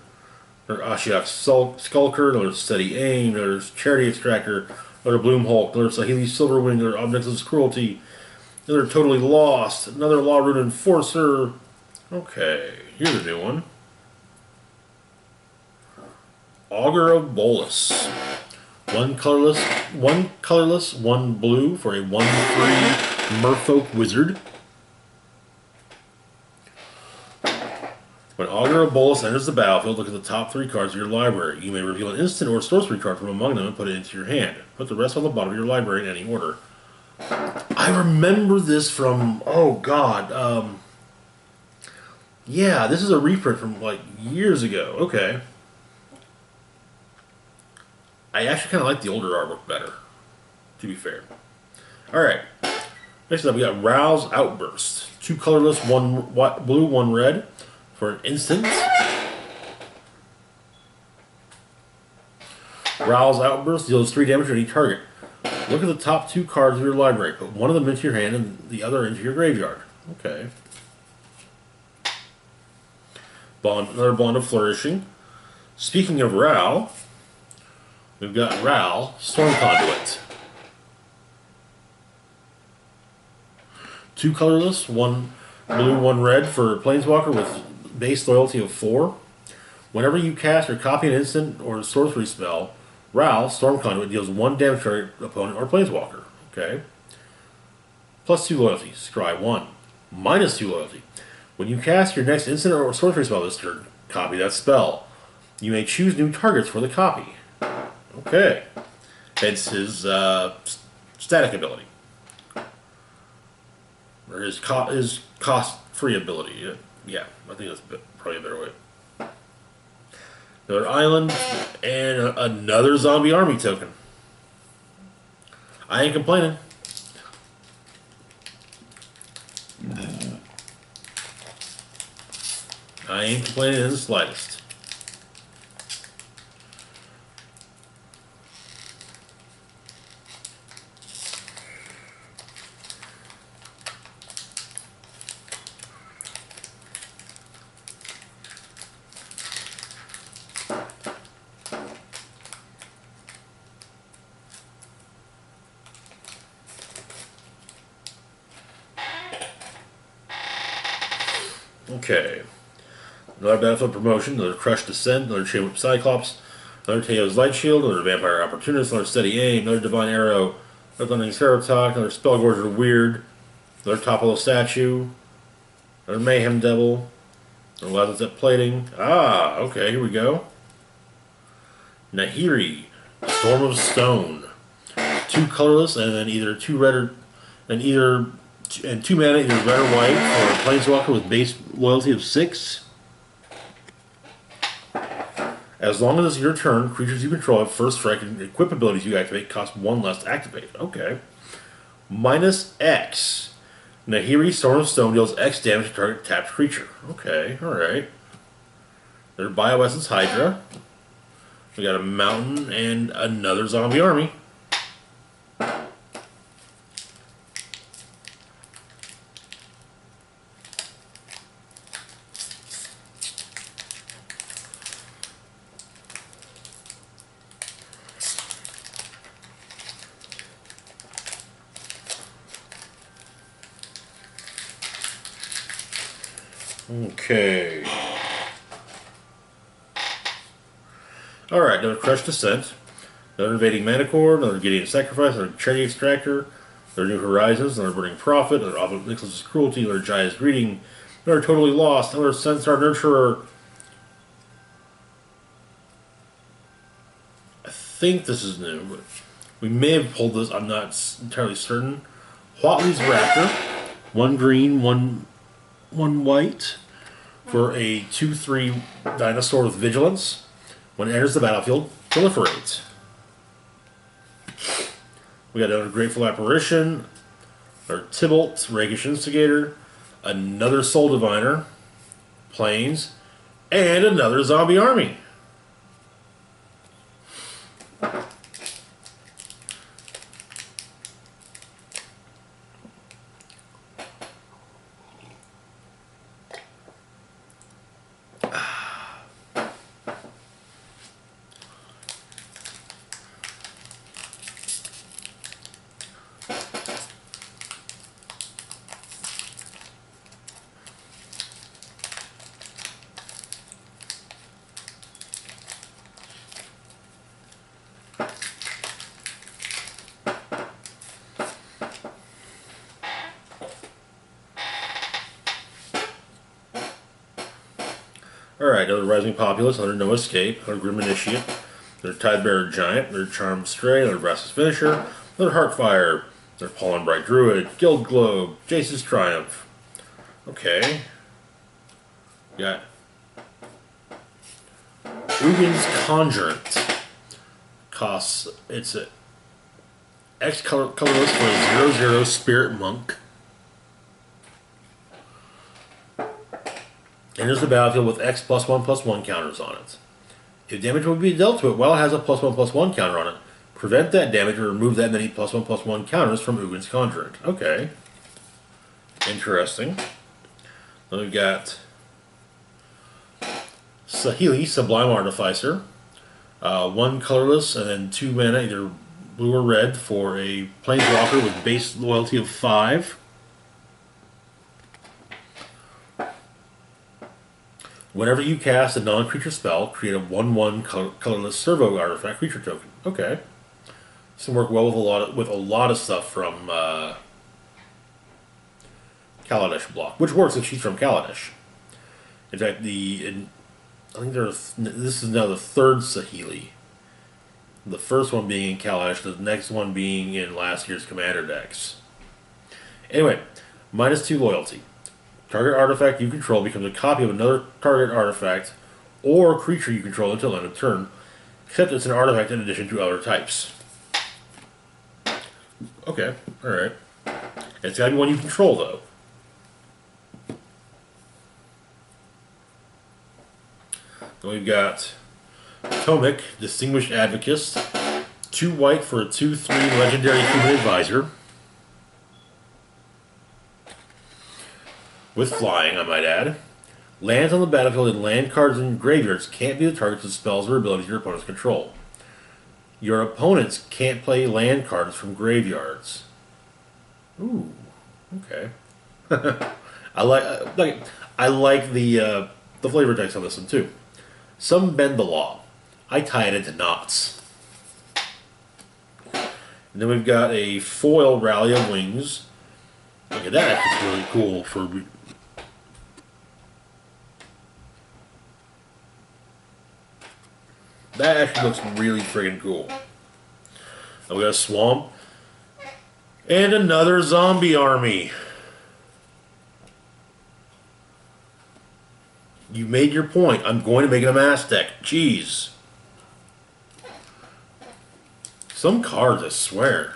A: another Ashiok Skulker, another Steady Aim, another Charity Extractor, another Bloom Hulk, another Saheeli Silverwing, another Objectless Cruelty, another Totally Lost, another Law Rune Enforcer. Okay, here's a new one. Augur of Bolas. 1 colorless, 1 blue for a 1/3 Merfolk Wizard. When Augur of Bolas enters the battlefield, look at the top 3 cards of your library. You may reveal an instant or sorcery card from among them and put it into your hand. Put the rest on the bottom of your library in any order. I remember this from, oh god, yeah, this is a reprint from like years ago. Okay. I actually kind of like the older artwork better, to be fair. Alright. Next up, we got Ral's Outburst. 2 colorless, 1 blue, 1 red. For an instant. Ral's Outburst deals 3 damage to any target. Look at the top 2 cards of your library. Put one of them into your hand and the other into your graveyard. Okay. Another Bond of Flourishing. Speaking of Ral, we've got Ral, Storm Conduit. 2 colorless, 1 blue, 1 red for Planeswalker with base loyalty of 4. Whenever you cast or copy an instant or sorcery spell, Ral, Storm Conduit, deals 1 damage to your opponent or Planeswalker. Okay. Plus 2 loyalty. Scry 1. Minus 2 loyalty. When you cast your next instant or sorcery spell this turn, copy that spell. You may choose new targets for the copy. Okay. Hence his static ability. Or his cost-free ability. Yeah, I think that's probably a better way. Another island, and another zombie army token. I ain't complaining. I ain't complaining in the slightest. Okay. Another Battlefield Promotion, another Crushed Descent, another Chain Whip Cyclops, another Teo's Light Shield, another Vampire Opportunist, another Steady Aim, another Divine Arrow, another Thundering Serotok, another Spellgorger Weird, another Topolo Statue, another Mayhem Devil, Allows us that plating. Ah, okay, here we go. Nahiri, Storm of Stone. 2 colorless, and then either 2 red or and 2 mana, either red or white, or a planeswalker with base loyalty of 6. As long as it's your turn, creatures you control have first strike and equip abilities you activate cost 1 less to activate. Okay. Minus X. Nahiri, Storm of Stone deals X damage to target tapped creature. Okay, alright. There's Bioessence Hydra. We got a mountain and another zombie army. Okay. Alright, another Crushed Descent, another Invading Manicore, another Gideon Sacrifice, another Charity Extractor, another New Horizons, another Burning Prophet, another Awful Nicholas's Cruelty, another Jaya's Greeting, another Totally Lost, another Sunstar Nurturer. I think this is new, but we may have pulled this, I'm not entirely certain. Huatli's Raptor, 1 green, 1 white, for a 2/3 dinosaur with vigilance. When it enters the battlefield, proliferates. We got another Grateful Apparition, another Tybalt, Rakish Instigator, another Soul Diviner, Plains, and another Zombie Army. Alright, another Rising Populace, another No Escape, another Grim Initiate, another Tidebearer Giant, another Charmed Stray, another Brass's Finisher, another Heartfire, another Pollen Bright Druid, Guild Globe, Jace's Triumph. Okay. Got Ugin's Conjurant. Costs, it's a X colorless for a 0/0 Spirit Monk. Enters the battlefield with X +1/+1 counters on it. If damage would be dealt to it while it has a +1/+1 counter on it, prevent that damage or remove that many +1/+1 counters from Ugin's Conjurant. Okay. Interesting. Then we've got Saheeli, Sublime Artificer. 1 colorless and then 2 mana, either blue or red, for a Planeswalker with base loyalty of 5. Whenever you cast a non-creature spell, create a 1/1 colorless servo artifact creature token. Okay. This can work well with a lot of stuff from Kaladesh block, which works if she's from Kaladesh. In fact, I think this is now the 3rd Saheeli. The first one being in Kaladesh, the next one being in last year's Commander decks. Anyway, -2 loyalty. Target artifact you control becomes a copy of another target artifact or creature you control until end of turn, except it's an artifact in addition to other types. Okay, alright. It's gotta be one you control, though. Then we've got Tomik, Distinguished Advocist. 2 white for a 2/3 Legendary Human Advisor. With flying, I might add. Lands on the battlefield and land cards in graveyards can't be the targets of spells or abilities your opponents control. Your opponents can't play land cards from graveyards. Ooh, okay. I like the flavor text on this one too. Some bend the law. I tie it into knots. And then we've got a foil Rally of Wings. Look at that, it's really cool for That actually looks really friggin' cool. And we got a swamp. And another zombie army. You made your point. I'm going to make it a mass deck. Jeez. Some cards, I swear.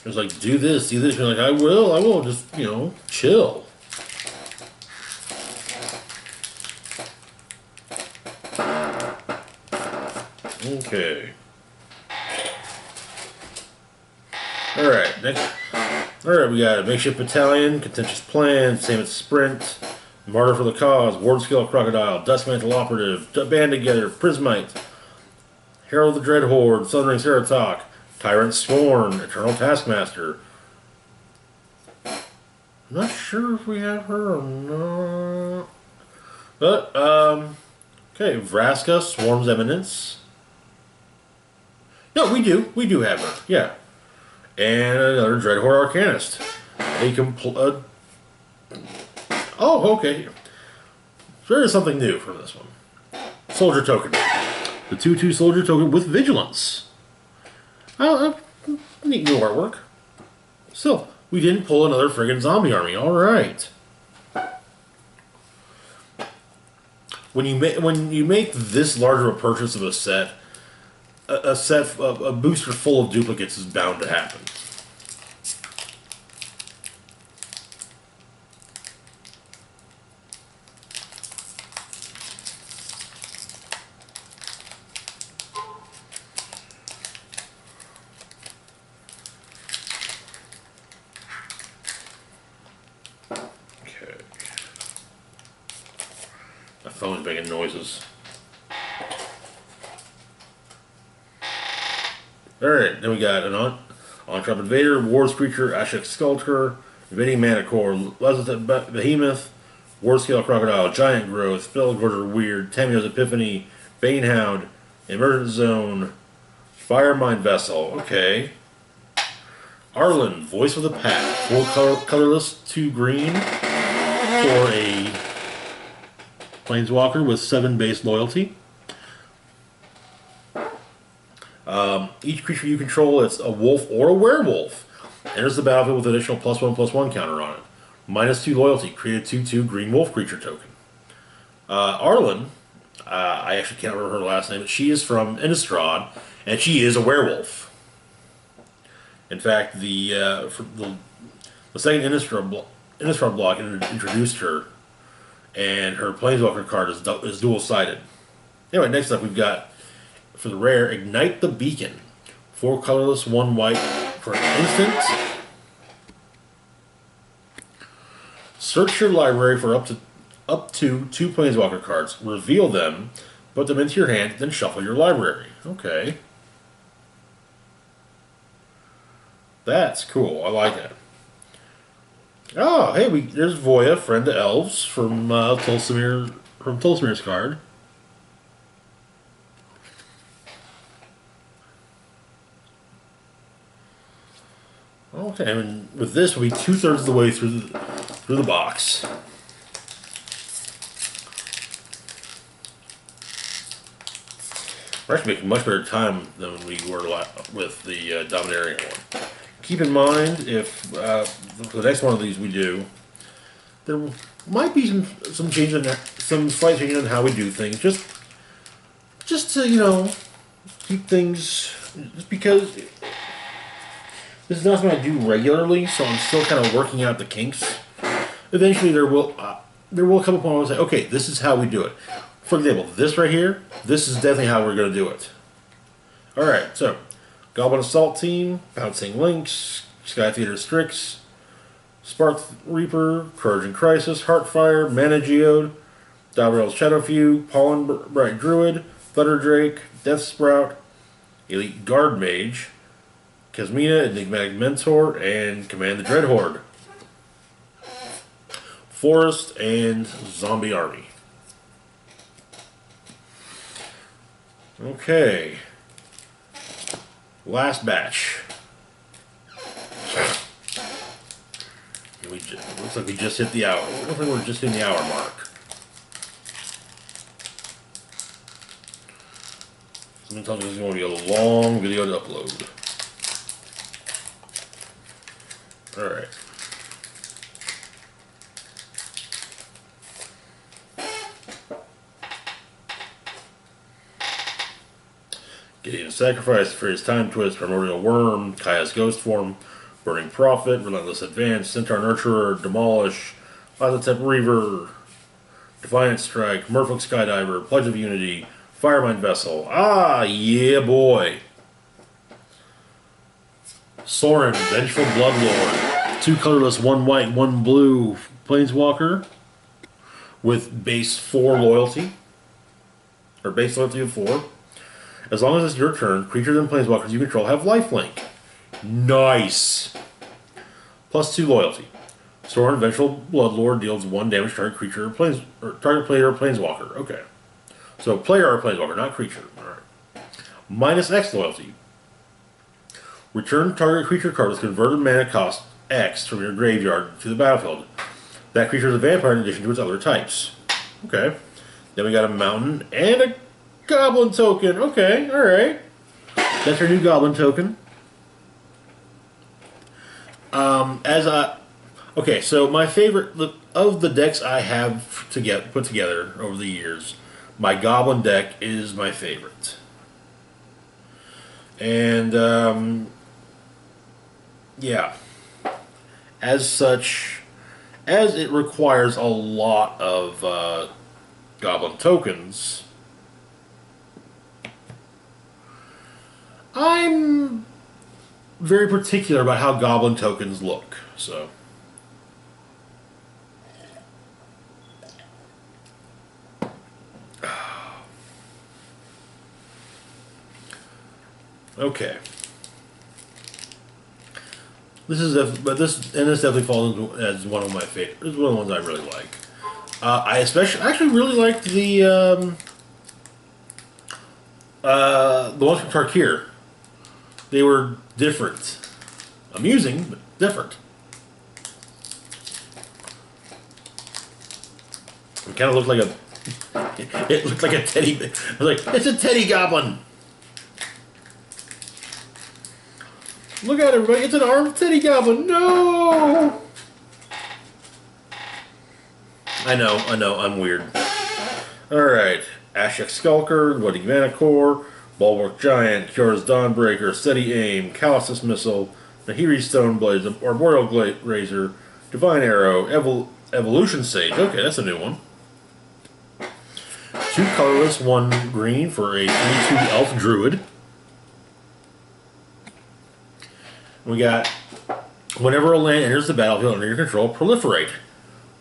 A: It was like, do this, do this. You're like, I will. Just, chill. Okay. Alright, next. Alright, we got a makeshift battalion, contentious plan, same as sprint, martyr for the cause, ward scale crocodile, dusk mantle operative, band together, prismite, herald of the dread horde, sun ring ceratok, tyrant sworn, eternal taskmaster. I'm not sure if we have her or not. But, okay, Vraska, Swarm's Eminence. No, we do. We do have her. Yeah. And another Dreadhorde Arcanist. Oh, okay. There is something new from this one. Soldier token. The 2/2 soldier token with vigilance. Neat new artwork. Still, we didn't pull another friggin' zombie army. Alright. When you make this larger a purchase of a set, a booster full of duplicates is bound to happen. Okay. My phone's making noises. Alright, then we got an on-trap invader, wars creature, Ashek Sculptor, invading Manicore, Leslie Behemoth, war scale crocodile, giant growth, spell gorger weird, Tamio's epiphany, Banehound, emergent zone, firemind vessel. Okay. Arlen, voice of the pack, 4 colorless, 2 green for a planeswalker with 7 base loyalty. Each creature you control, it's a wolf or a werewolf, enters the battlefield with additional +1/+1 counter on it. -2 loyalty, create a 2/2 green wolf creature token. Arlen, I actually can't remember her last name, but she is from Innistrad, and she is a werewolf. In fact, the second Innistrad block introduced her, and her Planeswalker card is dual-sided. Anyway, next up we've got, for the rare, Ignite the Beacon. 4 colorless, 1 white for an instant. Search your library for up to 2 Planeswalker cards. Reveal them, put them into your hand, then shuffle your library. Okay. That's cool. I like that. Oh, hey, there's Voya, friend to elves from Tolsimir's card. Okay, and with this, we'll be 2/3 of the way through the box. We're actually making much better time than we were with the Dominarian one. Keep in mind, if for the next one of these we do, there might be some slight change in how we do things, just to keep things, just because this is not something I do regularly, so I'm still kind of working out the kinks. Eventually, there will come a point where I'll say, okay, this is how we do it. For example, this right here, this is definitely how we're going to do it. Alright, so, Goblin Assault Team, Bouncing Lynx, Sky Theater Strix, Spark Reaper, Courage and Crisis, Heartfire, Mana Geode, Dalrel's Shadowfew, Pollen Bright Druid, Thunder Drake, Death Sprout, Elite Guard Mage, Kasmina, Enigmatic Mentor, and Command the Dreadhorde. Forest and Zombie Army. Okay. Last batch. Looks like we just hit the hour. Looks like we're just in the hour mark. Something tells me this is going to be a long video to upload. Alright. Gideon's Sacrifice, Furious Time Twist, Primordial Worm, Kaya's Ghost Form, Burning Prophet, Relentless Advance, Centaur Nurturer, Demolish, Lazatep Reaver, Defiant Strike, Merfolk Skydiver, Pledge of Unity, Firemind Vessel. Ah, yeah, boy. Sorin, Vengeful Bloodlord. 2 colorless, 1 white, 1 blue Planeswalker with base 4 loyalty. Or base loyalty of 4. As long as it's your turn, creatures and planeswalkers you control have lifelink. Nice! Plus 2 loyalty. Sorin, Vengeful Bloodlord deals 1 damage to target creature or target player or planeswalker. Okay. So player or planeswalker, not creature. Alright. Minus X loyalty. Return target creature card with converted mana cost X from your graveyard to the battlefield. That creature is a vampire in addition to its other types. Okay. Then we got a mountain and a goblin token. Okay, alright. That's our new goblin token. Okay, so my favorite of the decks I have put together over the years, my goblin deck is my favorite. And yeah, as such, as it requires a lot of goblin tokens, I'm very particular about how goblin tokens look. So okay. This definitely falls into, as one of my favorite. This is one of the ones I really like. I actually really liked the ones from Tarkir. They were different, amusing, but different. It kind of looked like a. It looked like a teddy. I was like, it's a teddy goblin. Look at it, everybody! It's an armed teddy goblin. No. I know, I'm weird. All right, Ashek Skulker, Bloody Mana Core, Bulwark Giant, Kyora's Dawnbreaker, Steady Aim, Callisis Missile, Nahiri Stoneblades, Arboreal Razor, Divine Arrow, Evolution Sage. Okay, that's a new one. 2 colorless, 1 green for a 3/2 Elf Druid. We got, whenever a land enters the battlefield under your control, proliferate.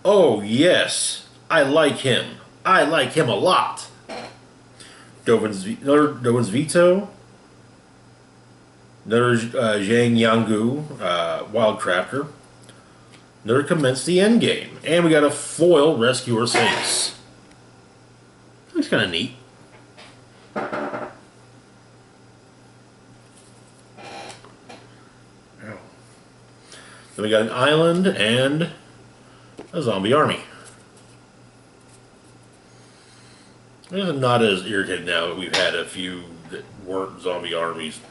A: Oh, yes. I like him. I like him a lot. Dovin's Veto. Another Zhang Yangu, Wildcrafter. Another Commence the Endgame. And we got a foil Rescuer Saints. Looks kind of neat. Then we got an island and a zombie army. I'm not as irritated now that we've had a few that weren't zombie armies.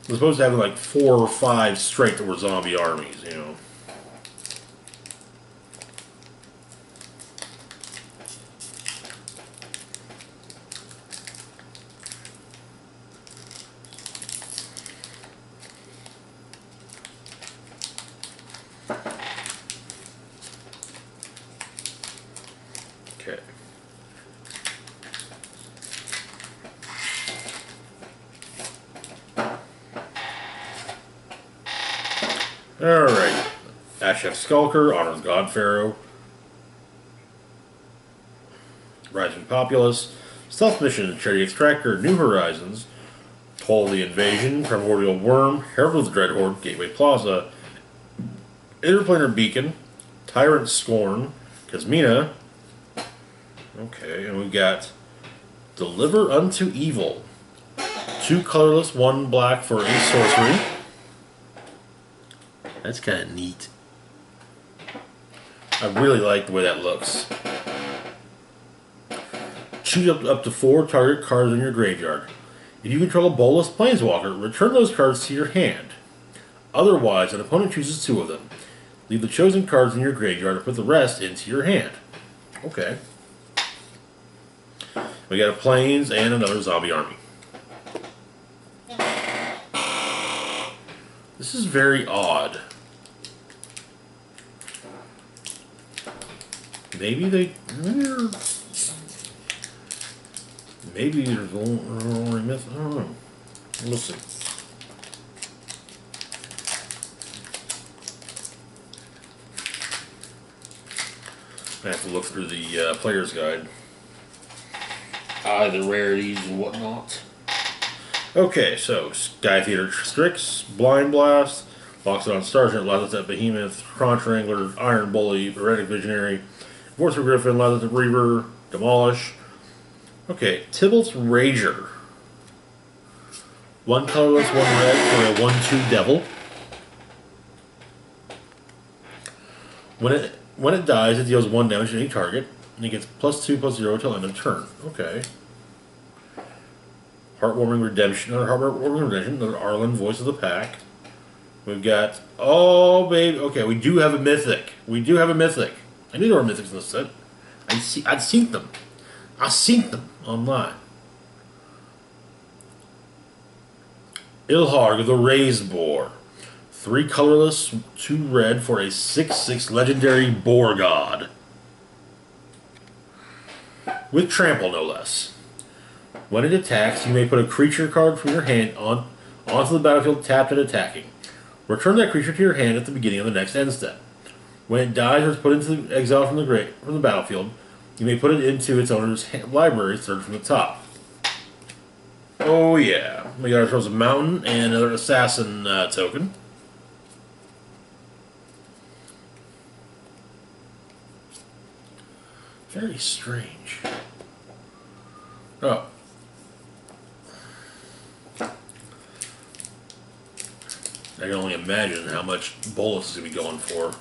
A: We're supposed to have like 4 or 5 straight that were zombie armies, you know. Okay. Alright. Ashek Skulker, Honor's God Pharaoh, Rising Populace, Stealth Mission, Charity Extractor, New Horizons, Toll the Invasion, Primordial Worm, Herald of the Dreadhorde, Gateway Plaza, Interplanar Beacon, Tyrant Scorn, Kazmina. Okay, and we've got Deliver Unto Evil. 2 2 colorless, 1 black for a sorcery. That's kind of neat. I really like the way that looks. Choose up to 4 target cards in your graveyard. If you control a Bolas Planeswalker, return those cards to your hand. Otherwise, an opponent chooses 2 of them. Leave the chosen cards in your graveyard and put the rest into your hand. Okay. We got a Plains and another zombie army. This is very odd. Maybe there's only myth. I don't know. We'll see. I have to look through the player's guide. The rarities and whatnot. Okay, so Sky Theater Strix, Blind Blast, Loxodon Sergeant, Lazarus Behemoth, Crunch Wrangler, Iron Bully, Heretic Visionary, Vorcer Griffin, Lazarus Reaver, Demolish. Okay, Tybalt's Rager. 1 colorless, 1 red for a 1/2 devil. When it dies, it deals 1 damage to any target, and it gets +2/+0 till end of turn. Okay. Heartwarming Redemption, another Heartwarming Redemption, another Arlen, Voice of the Pack. We've got, oh baby, okay, we do have a Mythic. We do have a Mythic. I knew there were Mythics in this set. I'd seen them. I've seen them online. Ilharg, the Raised Boar. 3 colorless, 2 red for a 6/6 legendary Boar God. With trample, no less. When it attacks, you may put a creature card from your hand onto the battlefield tapped and attacking. Return that creature to your hand at the beginning of the next end step. When it dies or is put into exile from the battlefield, you may put it into its owner's library, third from the top. Oh yeah, we got ourselves a Mountain and another Assassin token. Very strange. Oh. I can only imagine how much Bolas is going to be going for.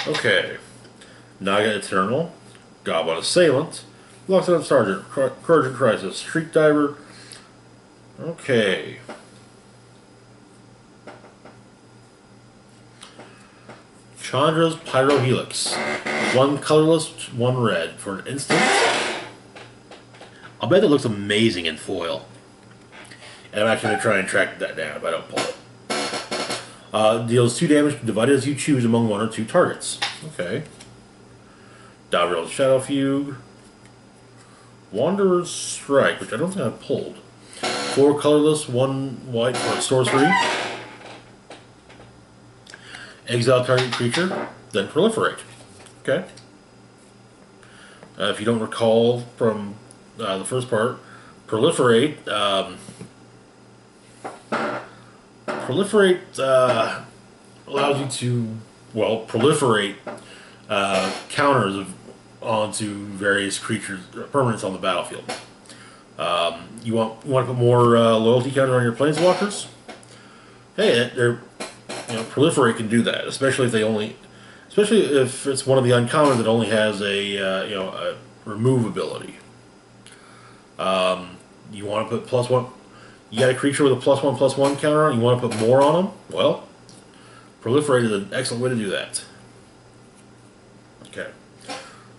A: Okay, Naga Eternal, Goblin Assailant, Loxodon Sergeant, Courage Crisis, Street Diver. Okay. Chandra's Pyrohelix. 1 colorless, 1 red for an instant. I'll bet it looks amazing in foil. And I'm actually going to try and track that down if I don't pull it. Deals 2 damage divided as you choose among 1 or 2 targets. Okay. Davriel's Shadow Fugue. Wanderer's Strike, which I don't think I pulled. 4 colorless, 1 white for a sorcery. Exile target creature, then proliferate. Okay. If you don't recall from the first part, proliferate. Proliferate allows you to, well, proliferate counters onto various creatures, permanents on the battlefield. You want to put more loyalty counter on your planeswalkers? Hey, proliferate can do that, especially if it's one of the uncommons that only has a remove ability. You want to put +1. You got a creature with a +1/+1 counter on. You want to put more on them? Well, proliferate is an excellent way to do that. Okay.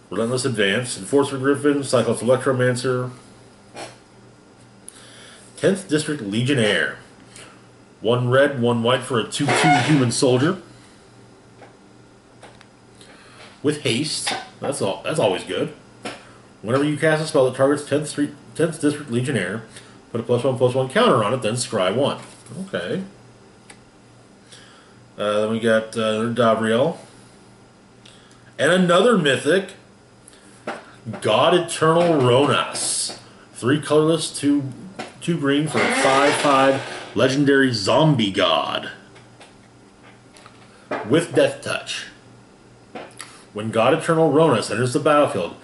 A: Relentless Advance, Enforcer Griffin, Cyclops Electromancer, 10th District Legionnaire. 1 red, 1 white for a 2/2 human soldier. With haste. That's always good. Whenever you cast a spell that targets 10th District Legionnaire, put a +1/+1 counter on it, then scry 1. Okay. Then we got Davriel. And another mythic, God Eternal Ronas. 3 colorless, 2 green for a 5/5 legendary zombie god. With Death Touch. When God Eternal Ronas enters the battlefield,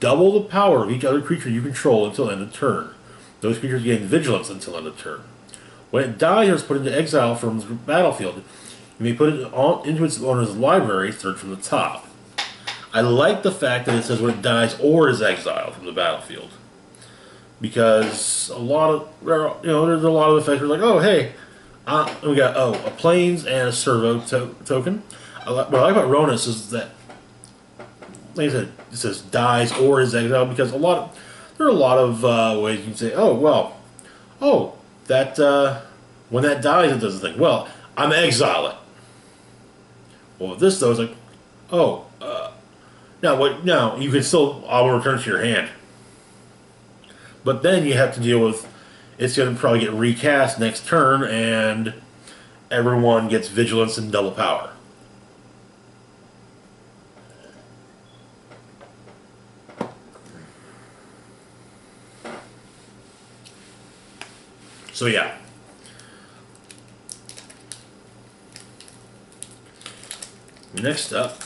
A: double the power of each other creature you control until end of turn. Those creatures gain vigilance until end of turn. When it dies or is put into exile from the battlefield, you may put it into its owner's library, third from the top. I like the fact that it says when it dies or is exiled from the battlefield, because a lot of there's a lot of effects where like, oh hey, we got a plains and a servo token. What I like about Ronas is that, like I said, it says dies or is exiled, because there are a lot of ways you can say, oh well, that when that dies it does the thing. Well, I'm exile it. Well, with this though, it's like, oh. Now, what? Now you can still auto return to your hand, but then you have to deal with it's going to probably get recast next turn, and everyone gets vigilance and double power. So yeah. Next up.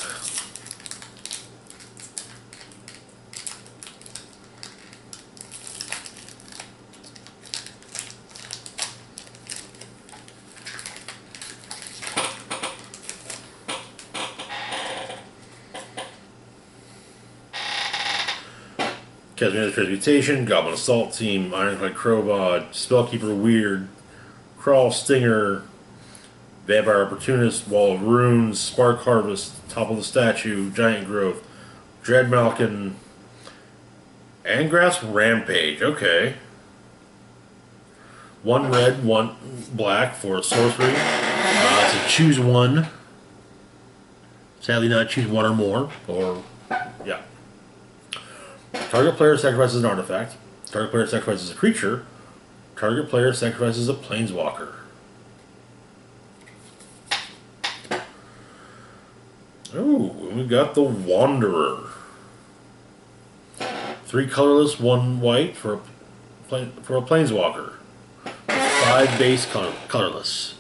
A: Kazmira's Transmutation, Goblin Assault Team, Ironclad Crowbot, Spellkeeper Weird, Crawl Stinger, Vampire Opportunist, Wall of Runes, Spark Harvest, Topple the Statue, Giant Growth, Dread Malkin, and Grasp Rampage. Okay. 1 red, 1 black for a sorcery. So choose one. Sadly, not choose one or more. Or, yeah. Target player sacrifices an artifact. Target player sacrifices a creature. Target player sacrifices a planeswalker. Ooh, we got the Wanderer. 3 colorless, 1 white for a planeswalker. 5 base colorless.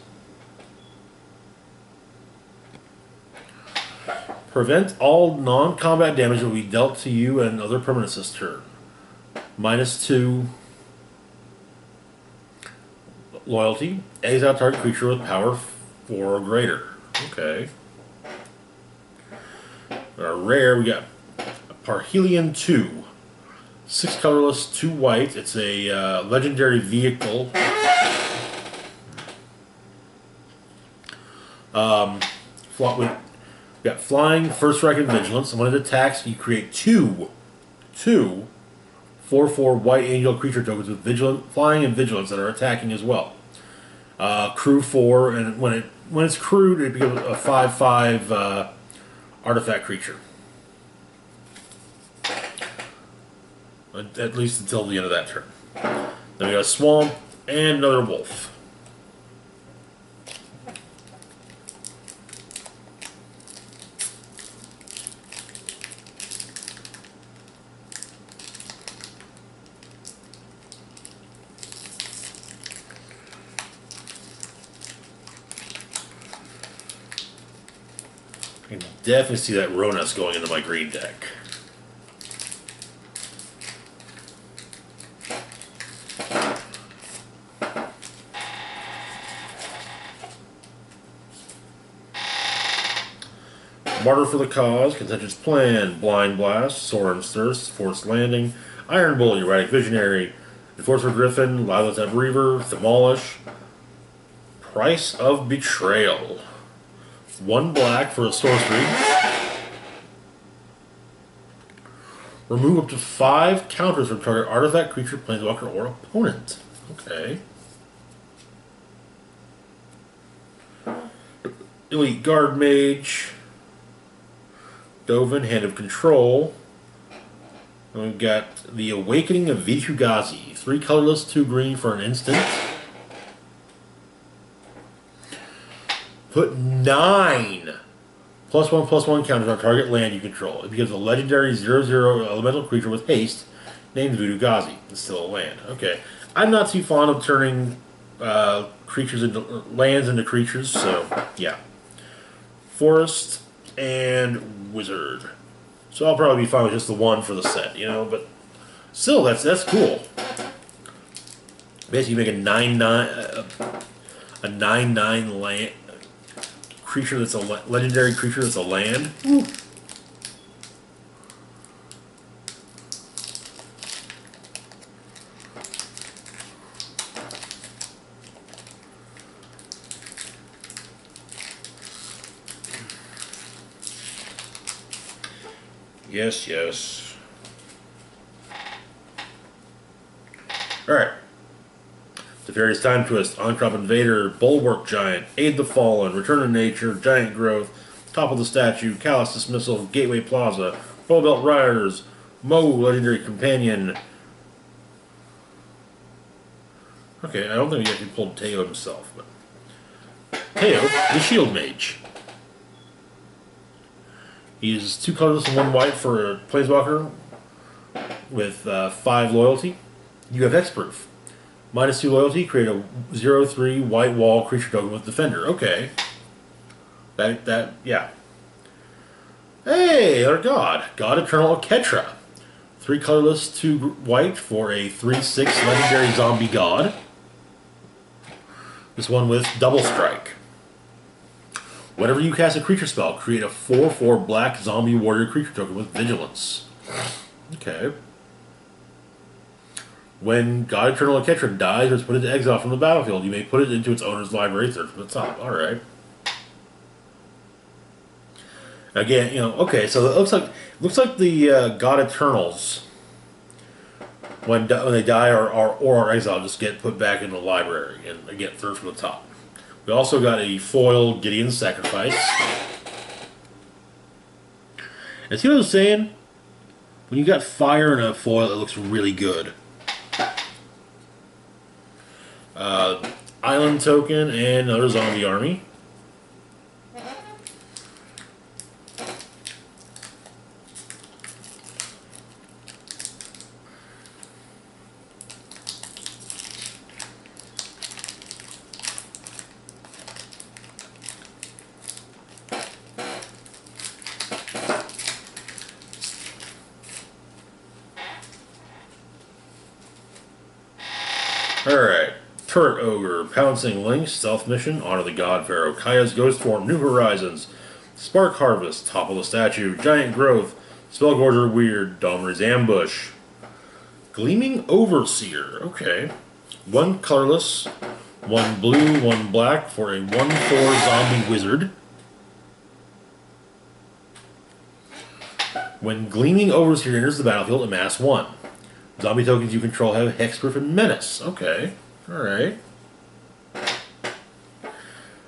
A: Prevent all non-combat damage that will be dealt to you and other permanents this turn. -2 loyalty. Exile target creature with power 4 or greater. Okay. Our rare, we got Parhelion 2. 6 colorless, 2 white. It's a legendary vehicle. We got Flying, First Strike, and Vigilance. And when it attacks, you create two 4/4 white angel creature tokens with Flying and Vigilance that are attacking as well. Crew 4, and when it's crewed, it becomes a 5/5 artifact creature. At least until the end of that turn. Then we got a Swamp and another Wolf. I can definitely see that Ronas going into my green deck. Martyr for the Cause, Contentious Plan, Blind Blast, Soren's Thirst, Forced Landing, Iron Bull, Erratic Visionary, Enforcer Griffin, Lilith Reaver, Demolish, Price of Betrayal. 1 black for a sorcery. Remove up to 5 counters from target artifact, creature, planeswalker, or opponent. Okay. Elite Guard Mage. Dovin, Hand of Control. And we've got the Awakening of Vitu-Ghazi. 3 colorless, 2 green for an instant. Put 9 +1/+1 counters on target land you control. It becomes a legendary 0/0 elemental creature with haste named Voodoo Ghazi. It's still a land. Okay. I'm not too fond of turning creatures into lands into creatures, so yeah. Forest and Wizard. So I'll probably be fine with just the one for the set, you know, but still, that's cool. Basically, you make a 9/9 land creature that's a legendary creature that's a land. Woo. Yes, yes. Alright. Teferi's Time Twist, Encrop Invader, Bulwark Giant, Aid the Fallen, Return to Nature, Giant Growth, Topple the Statue, Callous Dismissal, Gateway Plaza, Roll Belt Riders, Mo, Legendary Companion. Okay, I don't think he actually pulled Teo himself, but Teo, the Shield Mage. He uses 2 colorless and 1 white for a Planeswalker with 5 loyalty. You have Hexproof. -2 loyalty, create a 0/3 white wall creature token with Defender. Okay. Yeah. Hey, our God. God Eternal Ketra. 3 colorless, 2 white for a 3/6 legendary zombie god. This one with Double Strike. Whenever you cast a creature spell, create a 4/4 black zombie warrior creature token with Vigilance. Okay. When God Eternal Ketra dies or is put into exile from the battlefield, you may put it into its owner's library, third from the top. Alright. Again, you know, okay, so it looks like the God Eternals, when they die or are exiled, just get put back in the library, and again, third from the top. We also got a foil Gideon's Sacrifice. And see what I was saying? When you got fire in a foil, it looks really good. Island token and another zombie army. Alright. Turret Ogre, Pouncing Lynx, Stealth Mission, Honor the God Pharaoh, Kaya's Ghost Form, New Horizons, Spark Harvest, Topple the Statue, Giant Growth, Spellgorger Weird, Domri's Ambush, Gleaming Overseer, okay. 1 colorless, 1 blue, 1 black for a 1/4 zombie wizard. When Gleaming Overseer enters the battlefield, amass 1. Zombie tokens you control have Hexproof and Menace. Okay. Alright.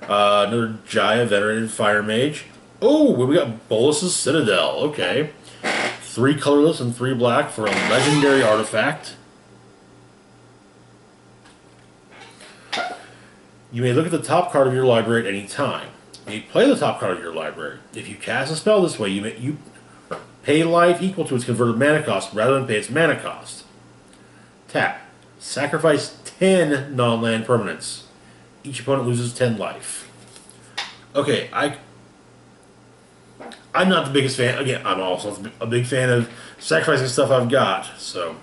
A: Another Jaya Venerated Fire Mage. Oh, we got Bolus's Citadel. Okay. 3 colorless and 3 black for a legendary artifact. You may look at the top card of your library at any time. You may play the top card of your library. If you cast a spell this way, you pay life equal to its converted mana cost rather than pay its mana cost. Tap. Sacrifice 10 non-land permanents. Each opponent loses 10 life. Okay, I'm not the biggest fan. Again, I'm also a big fan of sacrificing stuff I've got. So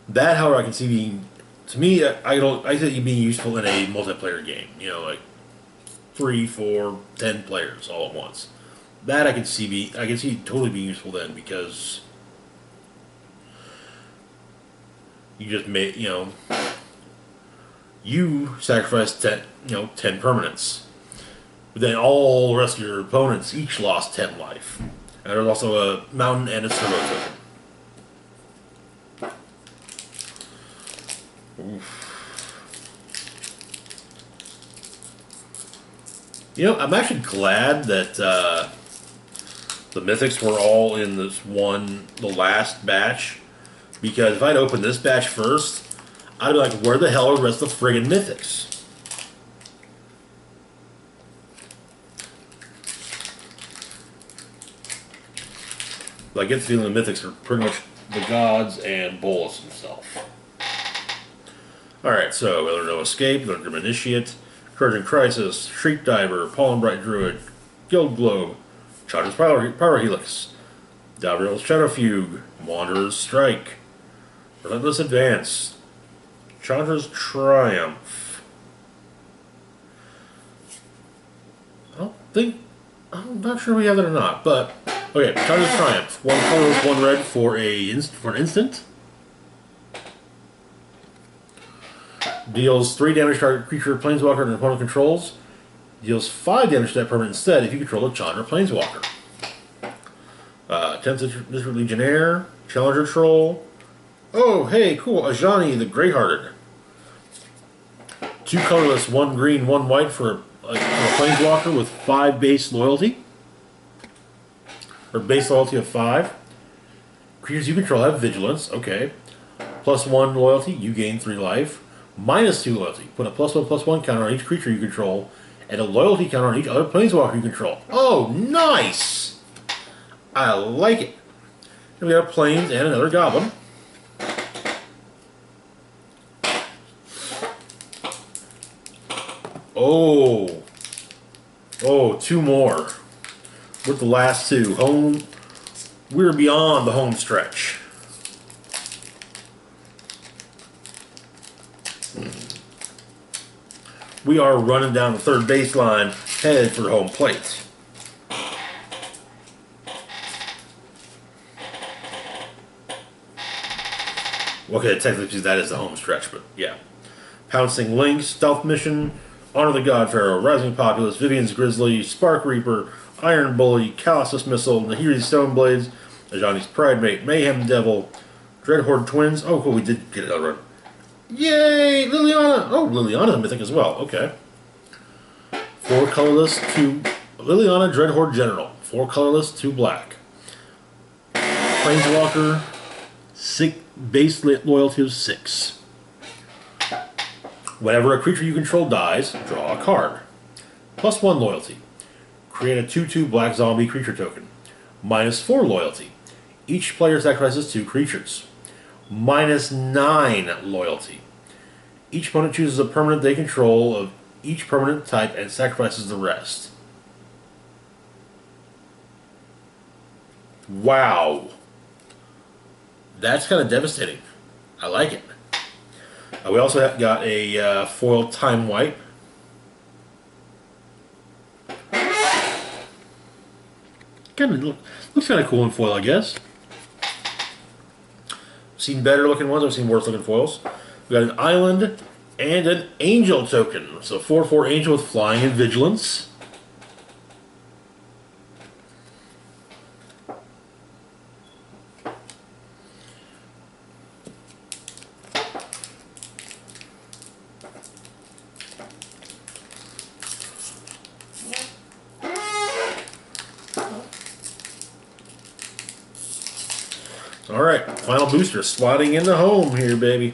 A: that, however, I can see being, to me, I see it being useful in a multiplayer game. You know, like 3, 4, 10 players all at once. That I can see totally being useful then, because you just made, you know, you sacrificed 10 permanents. But then all the rest of your opponents each lost 10 life. And there's also a mountain and a turbo token. Oof. You know, I'm actually glad that the mythics were all in the last batch, because if I'd opened this batch first, I'd be like, where the hell are the rest of the friggin' mythics? But I get the feeling the Mythics are pretty much the gods and Bolas himself. Alright, so Elder No Escape, Elder Initiate, Trojan Crisis, Shriek Diver, Pollen Bright Druid, Guild Globe, Chandra's Pyro Helix, Davriel's Shadow Fugue, Wanderer's Strike, Relentless Advance, Chandra's Triumph. I'm not sure we have that or not, but okay, Chandra's Triumph. 1 colorless, 1 red for an instant. Deals 3 damage to target creature, planeswalker, and opponent controls. Deals 5 damage to that permanent instead if you control a Chandra planeswalker. 10th District Legionnaire, Challenger Troll. Oh, hey, cool, Ajani the Greyhearted. 2 colorless, 1 green, 1 white for a planeswalker with 5 base loyalty. Or base loyalty of 5. Creatures you control have vigilance, okay. +1 loyalty, you gain 3 life. -2 loyalty, put a +1/+1 counter on each creature you control, and a loyalty counter on each other planeswalker you control. Oh, nice! I like it. And we have planes and another goblin. Oh, 2 more. With the last 2. Home. We're beyond the home stretch. We are running down the third baseline, headed for home plate. Okay, technically that is the home stretch, but yeah. Pouncing Link, Stealth Mission, Honor the God Pharaoh, Rising Populace, Vivian's Grizzly, Spark Reaper, Iron Bully, Colossus Missile, Nahiri's Stoneblades, Ajani's Pridemate, Mayhem Devil, Dreadhorde Twins. Oh, cool, we did get another run. Yay! Liliana! Oh, Liliana's a mythic as well. Okay. 4 colorless, 2... Liliana Dreadhorde General. 4 colorless, 2 black. Planeswalker, 6 base loyalty of 6. Whenever a creature you control dies, draw a card. +1 loyalty. Create a 2/2 black zombie creature token. -4 loyalty. Each player sacrifices 2 creatures. -9 loyalty. Each opponent chooses a permanent they control of each permanent type and sacrifices the rest. Wow. That's kind of devastating. I like it. We also got a foil Time Wipe. Looks kind of cool in foil, I guess. Seen better looking ones, I've seen worse looking foils. We got an island and an angel token. So 4/4 angel with flying and vigilance. Alright, final booster sliding into home here, baby.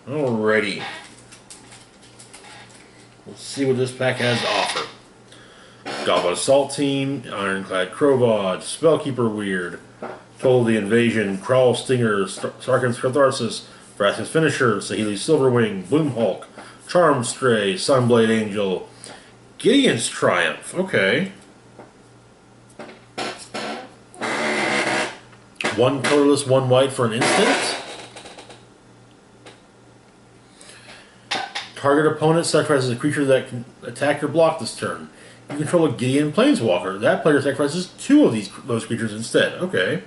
A: Alrighty. Let's see what this pack has to offer. Goblin Assault Team, Ironclad Crowbot, Spellkeeper Weird, Toll the Invasion, Crawl Stinger, Sarkhan's Catharsis, Vraska's Finisher, Saheeli's Silverwing, Bloomhulk, Charm Stray, Sunblade Angel, Gideon's Triumph. Okay. 1 colorless, 1 white for an instant. Target opponent sacrifices a creature that can attack or block this turn. You control a Gideon Planeswalker. That player sacrifices 2 of those creatures instead. Okay.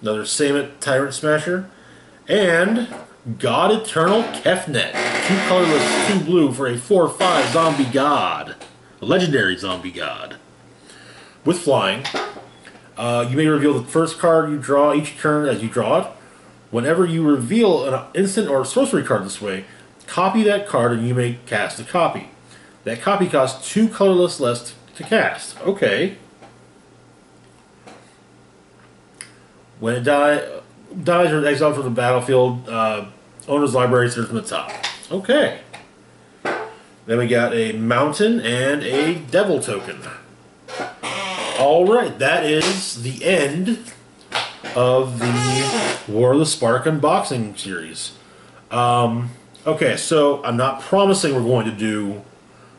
A: Another Samet Tyrant Smasher. And God Eternal Kefnet. 2 colorless, 2 blue for a 4/5 zombie god. A legendary zombie god. With flying. You may reveal the first card you draw each turn as you draw it. Whenever you reveal an instant or sorcery card this way, copy that card and you may cast a copy. That copy costs 2 colorless less to cast. Okay. When it dies, Dies are exiled from the battlefield. Owner's library starts from the top. Okay. Then we got a mountain and a devil token. Alright, that is the end of the War of the Spark unboxing series. Okay, so I'm not promising we're going to do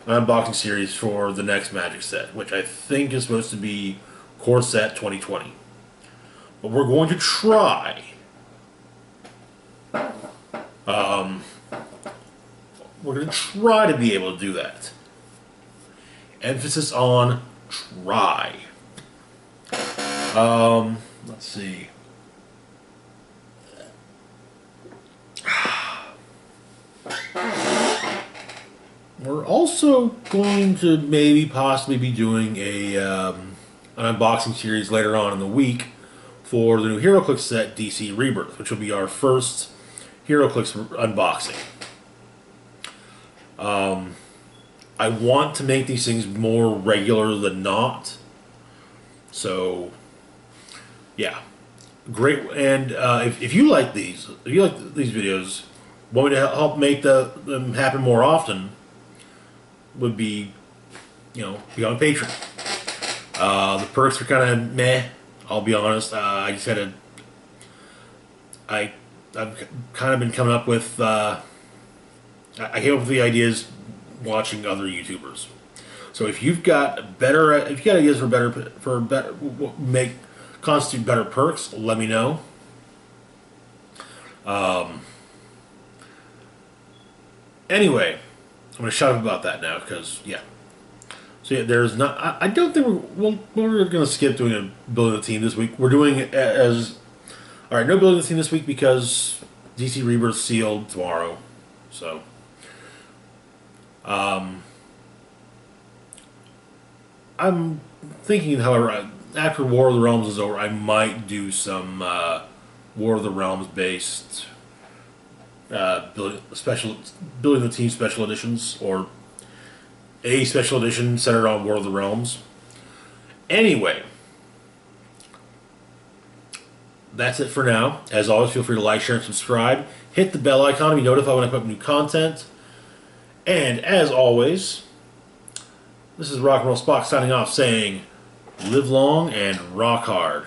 A: an unboxing series for the next Magic set, which I think is supposed to be Core Set 2020. But we're going to try. We're going to try to be able to do that. Emphasis on try. Let's see. We're also going to maybe possibly be doing an unboxing series later on in the week for the new HeroClix set DC Rebirth, which will be our first HeroClix unboxing. I want to make these things more regular than not. So, yeah. Great. And if you like these, videos, want me to help make them happen more often, would be, be on Patreon. The perks are kind of meh. I'll be honest. I just had to. I've kind of been coming up with. I came up with the ideas watching other YouTubers. So if you've got ideas constitute better perks, let me know. Anyway, I'm going to shut up about that now because, yeah. So yeah, there's not. I don't think we're going to skip doing a building a team this week. We're doing it as all right. No building a team this week because DC Rebirth sealed tomorrow. So, I'm thinking, however, after War of the Realms is over, I might do some War of the Realms based building the team special editions, or a special edition centered on War of the Realms. Anyway, that's it for now. As always, feel free to like, share, and subscribe. Hit the bell icon to be notified when I put up new content. And as always, this is Rock and Roll Spock signing off saying, live long and rock hard.